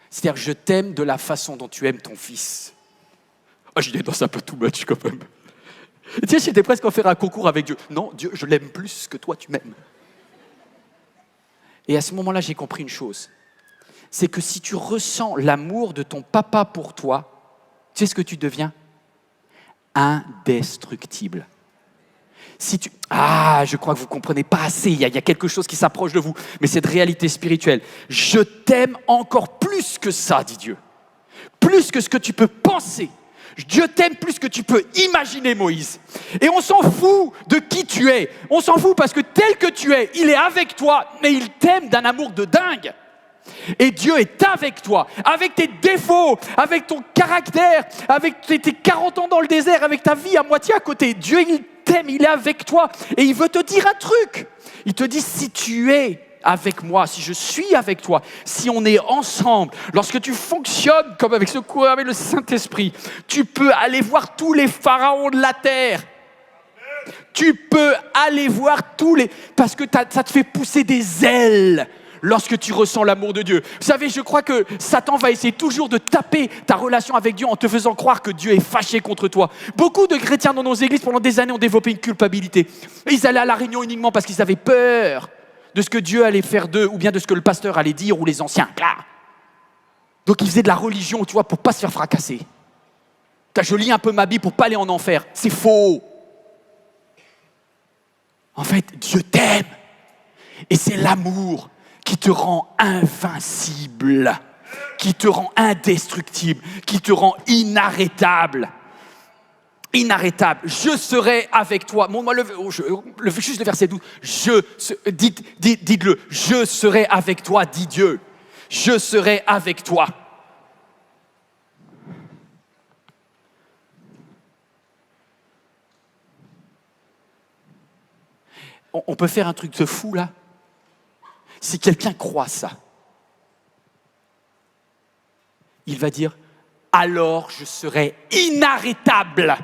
C'est-à-dire, je t'aime de la façon dont tu aimes ton fils. Ah, j'ai dit, non, c'est un peu too much quand même. Et tu sais, j'étais presque en faire un concours avec Dieu. Non, Dieu, je l'aime plus que toi, tu m'aimes. Et à ce moment-là, j'ai compris une chose. C'est que si tu ressens l'amour de ton papa pour toi, tu sais ce que tu deviens? Indestructible. Je crois que vous ne comprenez pas assez, il y a quelque chose qui s'approche de vous, mais cette réalité spirituelle. Je t'aime encore plus que ça, dit Dieu. Plus que ce que tu peux penser. Dieu t'aime plus que tu peux imaginer, Moïse. Et on s'en fout de qui tu es. On s'en fout parce que tel que tu es, il est avec toi, mais il t'aime d'un amour de dingue. Et Dieu est avec toi, avec tes défauts, avec ton caractère, avec tes 40 ans dans le désert, avec ta vie à moitié à côté. Dieu, il t'aime. t'aime, il est avec toi et il veut te dire un truc. Il te dit, si tu es avec moi, si je suis avec toi, si on est ensemble, lorsque tu fonctionnes comme avec ce courant, avec le Saint-Esprit, tu peux aller voir tous les pharaons de la terre. Tu peux aller voir tous les... Parce que ça te fait pousser des ailes lorsque tu ressens l'amour de Dieu. Vous savez, je crois que Satan va essayer toujours de taper ta relation avec Dieu en te faisant croire que Dieu est fâché contre toi. Beaucoup de chrétiens dans nos églises, pendant des années, ont développé une culpabilité. Ils allaient à la réunion uniquement parce qu'ils avaient peur de ce que Dieu allait faire d'eux, ou bien de ce que le pasteur allait dire, ou les anciens. Donc ils faisaient de la religion, tu vois, pour ne pas se faire fracasser. Je lis un peu ma Bible pour ne pas aller en enfer. C'est faux. En fait, Dieu t'aime. Et c'est l'amour qui te rend invincible, qui te rend indestructible, qui te rend inarrêtable. Inarrêtable. Je serai avec toi. Moi, juste le verset 12. Dites-le. Je serai avec toi, dit Dieu. Je serai avec toi. On peut faire un truc de fou là. Si quelqu'un croit ça, il va dire « Alors je serai inarrêtable ».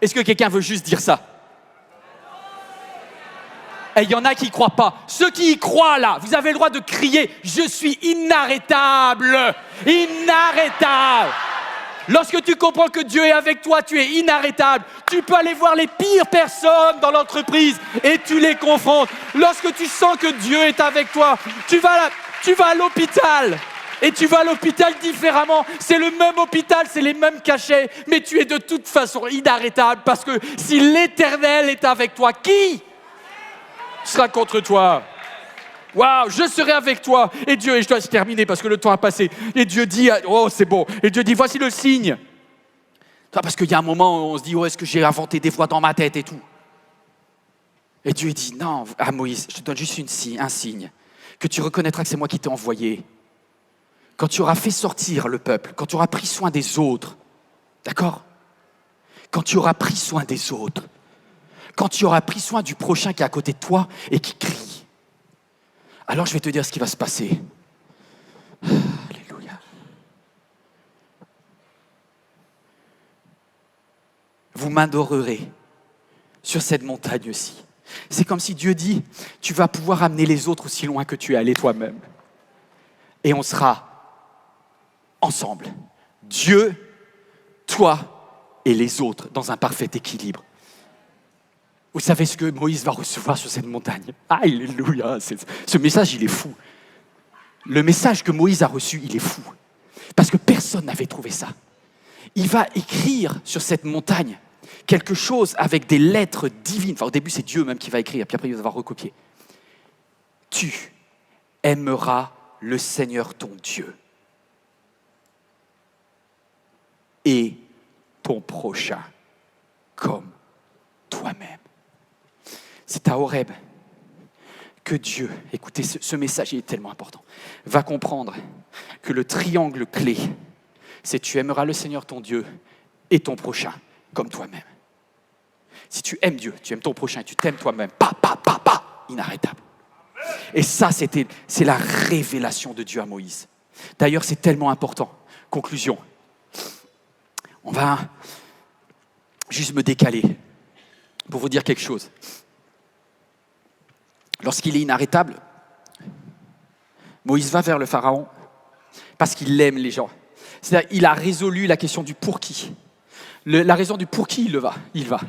Est-ce que quelqu'un veut juste dire ça? Et il y en a qui ne croient pas. Ceux qui y croient là, vous avez le droit de crier « Je suis inarrêtable ». Inarrêtable. Lorsque tu comprends que Dieu est avec toi, tu es inarrêtable. Tu peux aller voir les pires personnes dans l'entreprise et tu les confrontes. Lorsque tu sens que Dieu est avec toi, tu vas à l'hôpital. Et tu vas à l'hôpital différemment. C'est le même hôpital, c'est les mêmes cachets. Mais tu es de toute façon inarrêtable. Parce que si l'Éternel est avec toi, qui sera contre toi? Waouh, je serai avec toi. Et Dieu, et je dois terminer parce que le temps a passé. Et Dieu dit, oh c'est bon. Et Dieu dit, voici le signe. Parce qu'il y a un moment où on se dit, oh est-ce que j'ai inventé des voix dans ma tête et tout. Et Dieu dit, non, à Moïse, je te donne juste un signe. Que tu reconnaîtras que c'est moi qui t'ai envoyé. Quand tu auras fait sortir le peuple, quand tu auras pris soin des autres, d'accord? Quand tu auras pris soin des autres, quand tu auras pris soin du prochain qui est à côté de toi et qui crie, alors je vais te dire ce qui va se passer. Alléluia. Vous m'adorerez sur cette montagne-ci. C'est comme si Dieu dit, tu vas pouvoir amener les autres aussi loin que tu es allé toi-même. Et on sera ensemble. Dieu, toi et les autres dans un parfait équilibre. Vous savez ce que Moïse va recevoir sur cette montagne? Alléluia, ce message, il est fou. Le message que Moïse a reçu, il est fou. Parce que personne n'avait trouvé ça. Il va écrire sur cette montagne quelque chose avec des lettres divines. Enfin, au début, c'est Dieu même qui va écrire, puis après, il va recopier. Tu aimeras le Seigneur ton Dieu et ton prochain comme toi-même. C'est à Horeb que Dieu, écoutez, ce message est tellement important, va comprendre que le triangle clé, c'est tu aimeras le Seigneur ton Dieu et ton prochain comme toi-même. Si tu aimes Dieu, tu aimes ton prochain, tu t'aimes toi-même, inarrêtable. Et ça, c'est la révélation de Dieu à Moïse. D'ailleurs, c'est tellement important. Conclusion. On va juste me décaler pour vous dire quelque chose. Lorsqu'il est inarrêtable, Moïse va vers le Pharaon parce qu'il aime les gens. C'est-à-dire qu'il a résolu la question du pour qui. La raison du pour qui il va.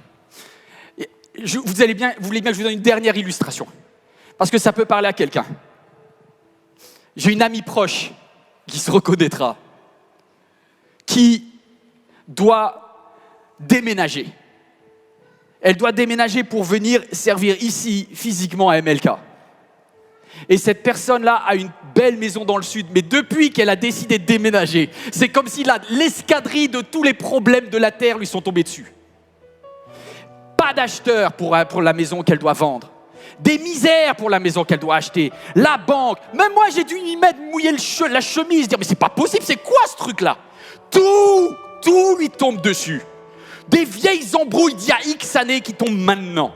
Vous voulez bien que je vous donne une dernière illustration. Parce que ça peut parler à quelqu'un. J'ai une amie proche qui se reconnaîtra, qui doit déménager. Elle doit déménager pour venir servir ici, physiquement, à MLK. Et cette personne-là a une belle maison dans le sud, mais depuis qu'elle a décidé de déménager, c'est comme si l'escadrille de tous les problèmes de la terre lui sont tombés dessus. Pas d'acheteur pour la maison qu'elle doit vendre. Des misères pour la maison qu'elle doit acheter. La banque. Même moi, j'ai dû y mouiller la chemise, dire mais c'est pas possible, c'est quoi ce truc-là? Tout lui tombe dessus. Des vieilles embrouilles d'il y a X années qui tombent maintenant.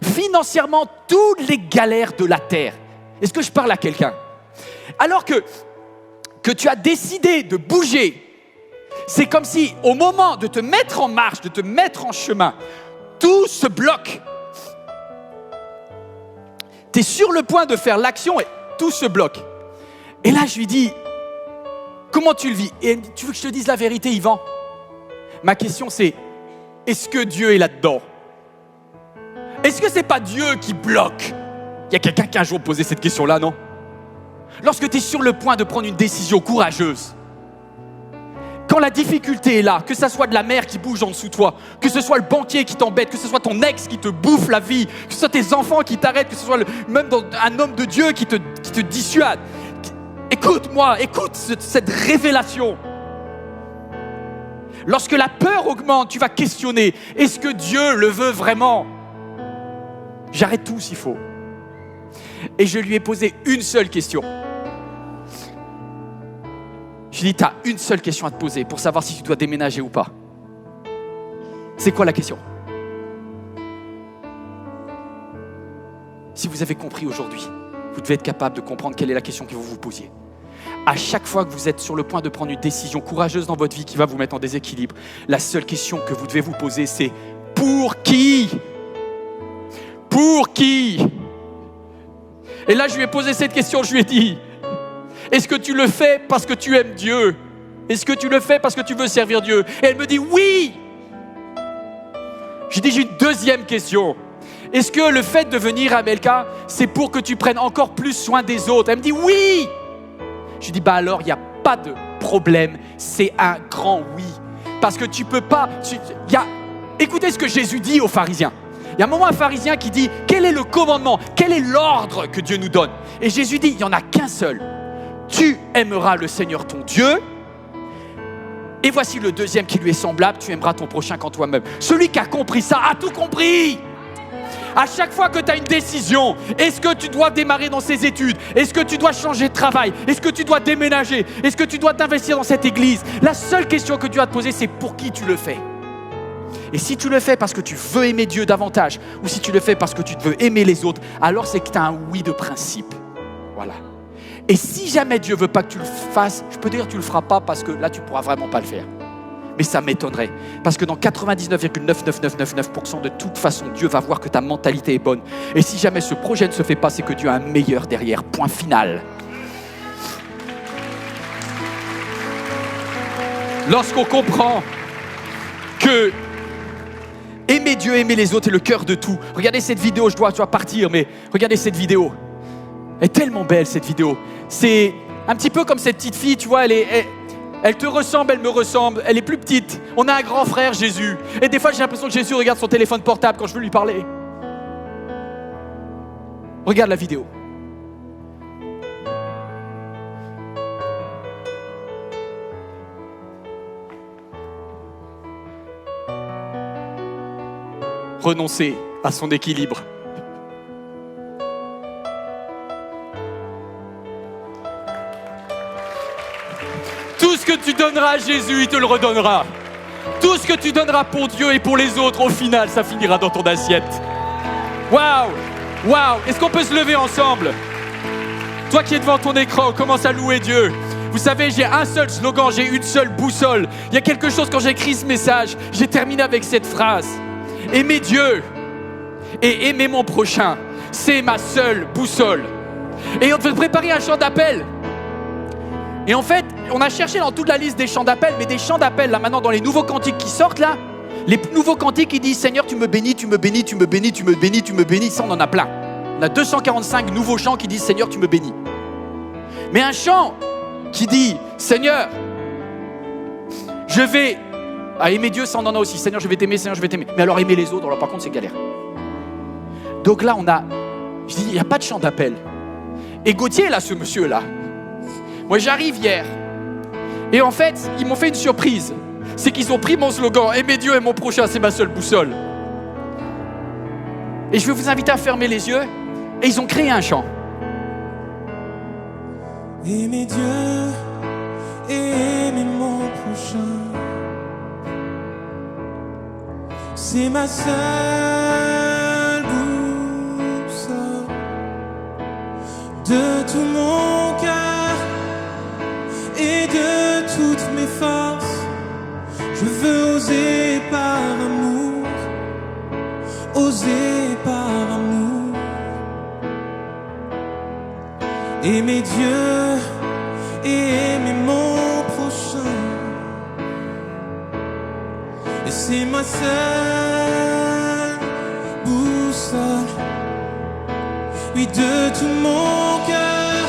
Financièrement, toutes les galères de la terre. Est-ce que je parle à quelqu'un? Alors que tu as décidé de bouger, c'est comme si au moment de te mettre en marche, de te mettre en chemin, tout se bloque. Tu es sur le point de faire l'action et tout se bloque. Et là, je lui dis, comment tu le vis? Et elle me dit, tu veux que je te dise la vérité, Yvan? Ma question c'est, est-ce que Dieu est là-dedans? Est-ce que c'est pas Dieu qui bloque? Il y a quelqu'un qui a un jour posé cette question-là, non? Lorsque tu es sur le point de prendre une décision courageuse, quand la difficulté est là, que ce soit de la mer qui bouge en dessous de toi, que ce soit le banquier qui t'embête, que ce soit ton ex qui te bouffe la vie, que ce soit tes enfants qui t'arrêtent, que ce soit même un homme de Dieu qui te dissuade. Écoute-moi, écoute cette révélation. Lorsque la peur augmente, tu vas questionner, est-ce que Dieu le veut vraiment? J'arrête tout s'il faut. Et je lui ai posé une seule question. Je lui ai dit, tu as une seule question à te poser pour savoir si tu dois déménager ou pas. C'est quoi la question? Si vous avez compris aujourd'hui, vous devez être capable de comprendre quelle est la question que vous vous posiez. À chaque fois que vous êtes sur le point de prendre une décision courageuse dans votre vie qui va vous mettre en déséquilibre, la seule question que vous devez vous poser, c'est pour qui? Pour qui? Et là, je lui ai posé cette question, je lui ai dit, est-ce que tu le fais parce que tu aimes Dieu? Est-ce que tu le fais parce que tu veux servir Dieu? Et elle me dit oui. J'ai dit, j'ai une deuxième question. Est-ce que le fait de venir à Melka, c'est pour que tu prennes encore plus soin des autres? Elle me dit oui. Je lui dis, alors, il n'y a pas de problème. C'est un grand oui. Parce que tu peux pas... Écoutez ce que Jésus dit aux pharisiens. Il y a un moment, un pharisien qui dit, quel est le commandement? Quel est l'ordre que Dieu nous donne? Et Jésus dit, il n'y en a qu'un seul. Tu aimeras le Seigneur ton Dieu. Et voici le deuxième qui lui est semblable, tu aimeras ton prochain qu'en toi-même. Celui qui a compris ça a tout compris. À chaque fois que tu as une décision, est-ce que tu dois démarrer dans ces études? Est-ce que tu dois changer de travail? Est-ce que tu dois déménager? Est-ce que tu dois t'investir dans cette église? La seule question que tu dois te poser, c'est pour qui tu le fais? Et si tu le fais parce que tu veux aimer Dieu davantage, ou si tu le fais parce que tu veux aimer les autres, alors c'est que tu as un oui de principe. Voilà. Et si jamais Dieu veut pas que tu le fasses, je peux dire que tu le feras pas parce que là, tu pourras vraiment pas le faire. Mais ça m'étonnerait. Parce que dans 99,99999% de toute façon, Dieu va voir que ta mentalité est bonne. Et si jamais ce projet ne se fait pas, c'est que Dieu a un meilleur derrière. Point final. Lorsqu'on comprend que aimer Dieu, aimer les autres est le cœur de tout. Regardez cette vidéo, je dois partir, mais regardez cette vidéo. Elle est tellement belle, cette vidéo. C'est un petit peu comme cette petite fille, tu vois, elle te ressemble, elle me ressemble, elle est plus petite. On a un grand frère, Jésus. Et des fois, j'ai l'impression que Jésus regarde son téléphone portable quand je veux lui parler. Regarde la vidéo. Renoncer à son équilibre. Tout ce que tu donneras à Jésus, il te le redonnera. Tout ce que tu donneras pour Dieu et pour les autres, au final, ça finira dans ton assiette. Waouh! Waouh! Est-ce qu'on peut se lever ensemble? Toi qui es devant ton écran, commence à louer Dieu. Vous savez, j'ai un seul slogan, j'ai une seule boussole. Il y a quelque chose, quand j'écris ce message, j'ai terminé avec cette phrase. Aimer Dieu et aimer mon prochain, c'est ma seule boussole. Et on devait préparer un chant d'appel. Et en fait, on a cherché dans toute la liste des chants d'appel, mais des chants d'appel, là maintenant, dans les nouveaux cantiques qui sortent là, les nouveaux cantiques qui disent « Seigneur, tu me bénis, tu me bénis, tu me bénis, tu me bénis, tu me bénis », ça on en a plein. On a 245 nouveaux chants qui disent « Seigneur, tu me bénis ». Mais un chant qui dit « Seigneur, je vais… » Ah, aimer Dieu, ça on en a aussi. « Seigneur, je vais t'aimer, Seigneur, je vais t'aimer ». Mais alors aimer les autres, alors par contre c'est galère. Donc là on a… Je dis, il n'y a pas de chant d'appel. Et Gauthier, là, ce monsieur-là, moi, j'arrive hier et en fait, ils m'ont fait une surprise. C'est qu'ils ont pris mon slogan « Aimer Dieu et mon prochain, c'est ma seule boussole ». Et je vais vous inviter à fermer les yeux et ils ont créé un chant. Aimer Dieu et aimer mon prochain, c'est ma seule boussole. De tout mon cœur et de toutes mes forces, je veux oser par amour, oser par amour, aimer Dieu et aimer mon prochain. Et c'est ma seule boussole. Oui, de tout mon cœur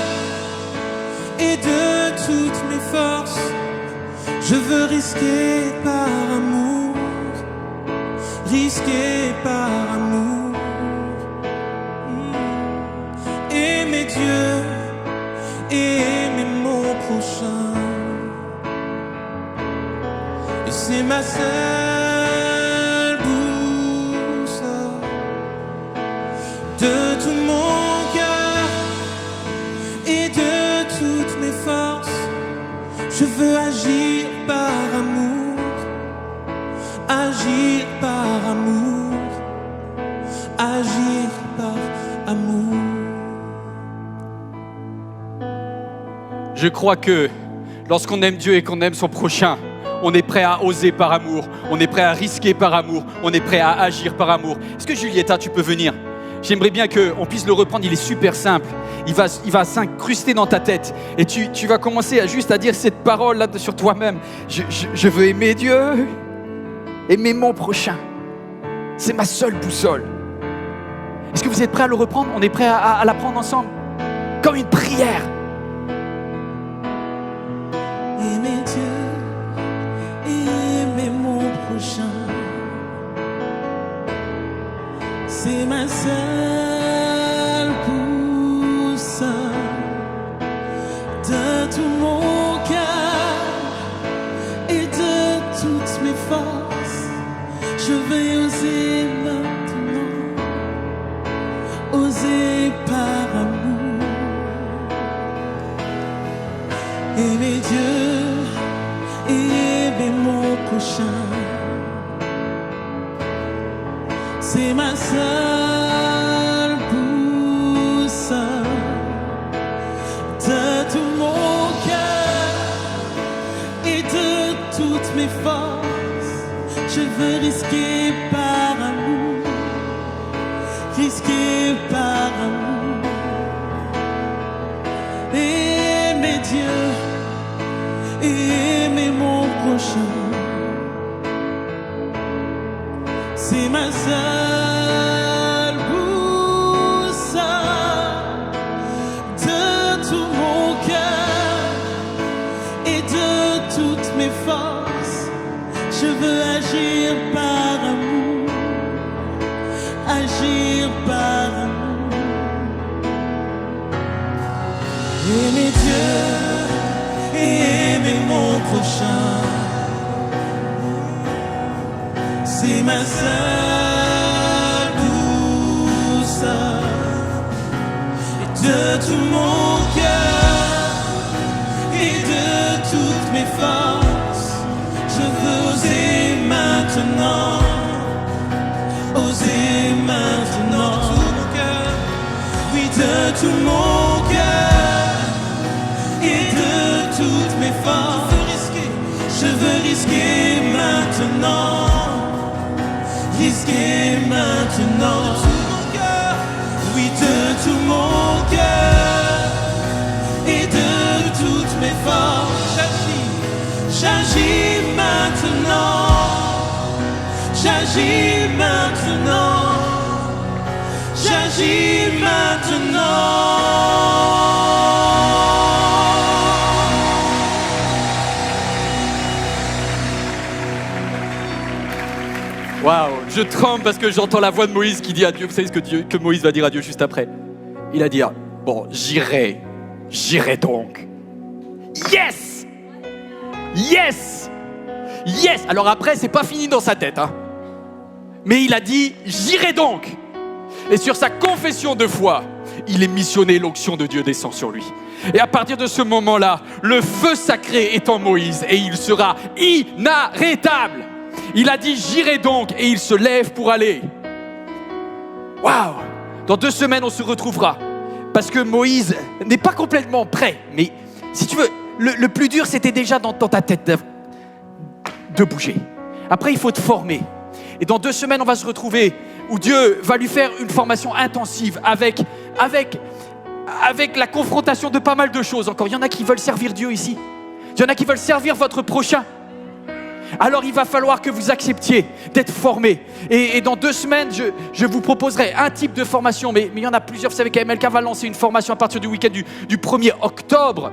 et de toutes mes forces, je veux risquer par amour, risquer par amour. Aimer Dieu et aimer mon prochain. Et c'est ma seule boussole. De tout mon cœur et de toutes mes forces, je veux agir par amour, agir par amour, agir par amour. Je crois que lorsqu'on aime Dieu et qu'on aime son prochain, on est prêt à oser par amour, on est prêt à risquer par amour, on est prêt à agir par amour. Est-ce que Julietta, tu peux venir ? J'aimerais bien qu'on puisse le reprendre, il est super simple. Il va s'incruster dans ta tête et tu vas commencer à juste à dire cette parole là sur toi-même. Je veux aimer Dieu, aimer mon prochain. C'est ma seule boussole. Est-ce que vous êtes prêts à le reprendre ? On est prêts à l'apprendre ensemble ? Comme une prière. Aimer Dieu et aimer mon prochain, c'est ma seule boussole. De tout mon cœur et de toutes mes forces, je vais oser maintenant, oser par amour, aimer Dieu et aimer mon prochain. C'est ma seule boussole. De tout mon cœur et de toutes mes forces, je veux risquer par amour, risquer par amour, aimer Dieu et aimer mon prochain. C'est ma seule boussole. De tout mon cœur et de toutes mes forces, je veux agir par amour, agir par amour, aimer Dieu et aimer mon prochain. C'est ma seule boussole. Et de tout mon cœur et de toutes mes forces, je veux oser maintenant, oser maintenant. De tout mon cœur, oui, de tout mon cœur et de toutes mes forces, je veux risquer maintenant. Risquer maintenant de tout mon cœur, oui, de tout mon cœur et de toutes mes forces. J'agis maintenant, j'agis maintenant, j'agis maintenant. Waouh, je tremble parce que j'entends la voix de Moïse qui dit à Dieu, vous savez ce que Moïse va dire à Dieu juste après ? Il va dire, bon, j'irai donc. Yes ! Yes ! Yes ! Alors après, c'est pas fini dans sa tête, hein. Mais il a dit, j'irai donc. Et sur sa confession de foi, il est missionné, l'onction de Dieu descend sur lui. Et à partir de ce moment-là, le feu sacré est en Moïse et il sera inarrêtable. Il a dit, j'irai donc, et il se lève pour aller. Waouh! Dans 2 semaines, on se retrouvera. Parce que Moïse n'est pas complètement prêt. Mais si tu veux, le plus dur, c'était déjà dans ta tête de bouger. Après, il faut te former. Et dans 2 semaines, on va se retrouver où Dieu va lui faire une formation intensive avec la confrontation de pas mal de choses. Encore, il y en a qui veulent servir Dieu ici. Il y en a qui veulent servir votre prochain. Alors, il va falloir que vous acceptiez d'être formés. Et dans 2 semaines, je vous proposerai un type de formation. Mais il y en a plusieurs. Vous savez qu'MLK va lancer une formation à partir du week-end du 1er octobre.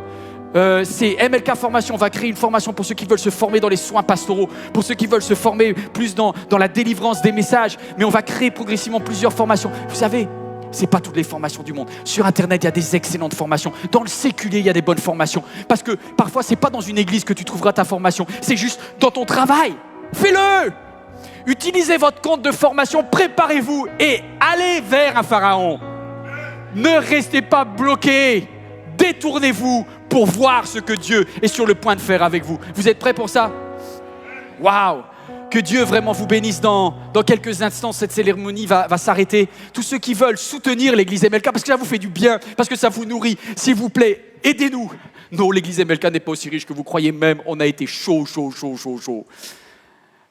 C'est MLK Formation. On va créer une formation pour ceux qui veulent se former dans les soins pastoraux, pour ceux qui veulent se former plus dans la délivrance des messages. Mais on va créer progressivement plusieurs formations. Vous savez, c'est pas toutes les formations du monde. Sur Internet, il y a des excellentes formations. Dans le séculier, il y a des bonnes formations. Parce que parfois, c'est pas dans une église que tu trouveras ta formation. C'est juste dans ton travail. Fais-le! Utilisez votre compte de formation, préparez-vous et allez vers un pharaon. Ne restez pas bloqués. Détournez-vous pour voir ce que Dieu est sur le point de faire avec vous. Vous êtes prêts pour ça? Waouh! Que Dieu vraiment vous bénisse. Dans quelques instants, cette cérémonie va s'arrêter. Tous ceux qui veulent soutenir l'église MLK, parce que ça vous fait du bien, parce que ça vous nourrit, s'il vous plaît, aidez-nous. Non, l'église MLK n'est pas aussi riche que vous croyez même. On a été chaud.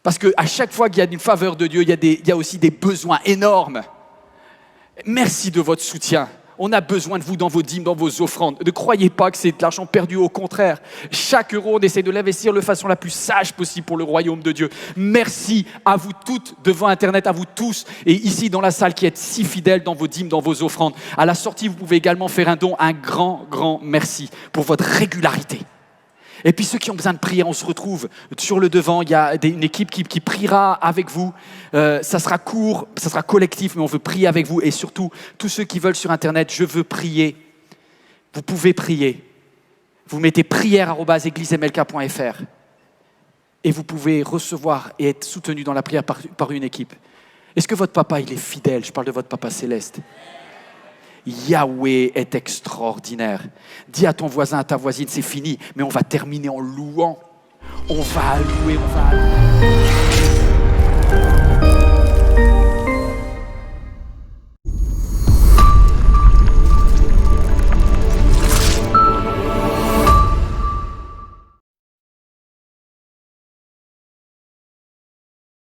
Parce qu'à chaque fois qu'il y a une faveur de Dieu, il y a aussi des besoins énormes. Merci de votre soutien. On a besoin de vous dans vos dîmes, dans vos offrandes. Ne croyez pas que c'est de l'argent perdu, au contraire. Chaque euro, on essaie de l'investir de façon la plus sage possible pour le royaume de Dieu. Merci à vous toutes devant Internet, à vous tous et ici dans la salle qui êtes si fidèles dans vos dîmes, dans vos offrandes. À la sortie, vous pouvez également faire un don, un grand merci pour votre régularité. Et puis ceux qui ont besoin de prière, on se retrouve sur le devant. Il y a une équipe qui priera avec vous. Ça sera court, ça sera collectif, mais on veut prier avec vous. Et surtout, tous ceux qui veulent sur Internet, je veux prier. Vous pouvez prier. Vous mettez prière@églisemlk.fr et vous pouvez recevoir et être soutenu dans la prière par une équipe. Est-ce que votre papa, il est fidèle? Je parle de votre papa céleste. Yahweh est extraordinaire. Dis à ton voisin, à ta voisine, c'est fini, mais on va terminer en louant. On va louer,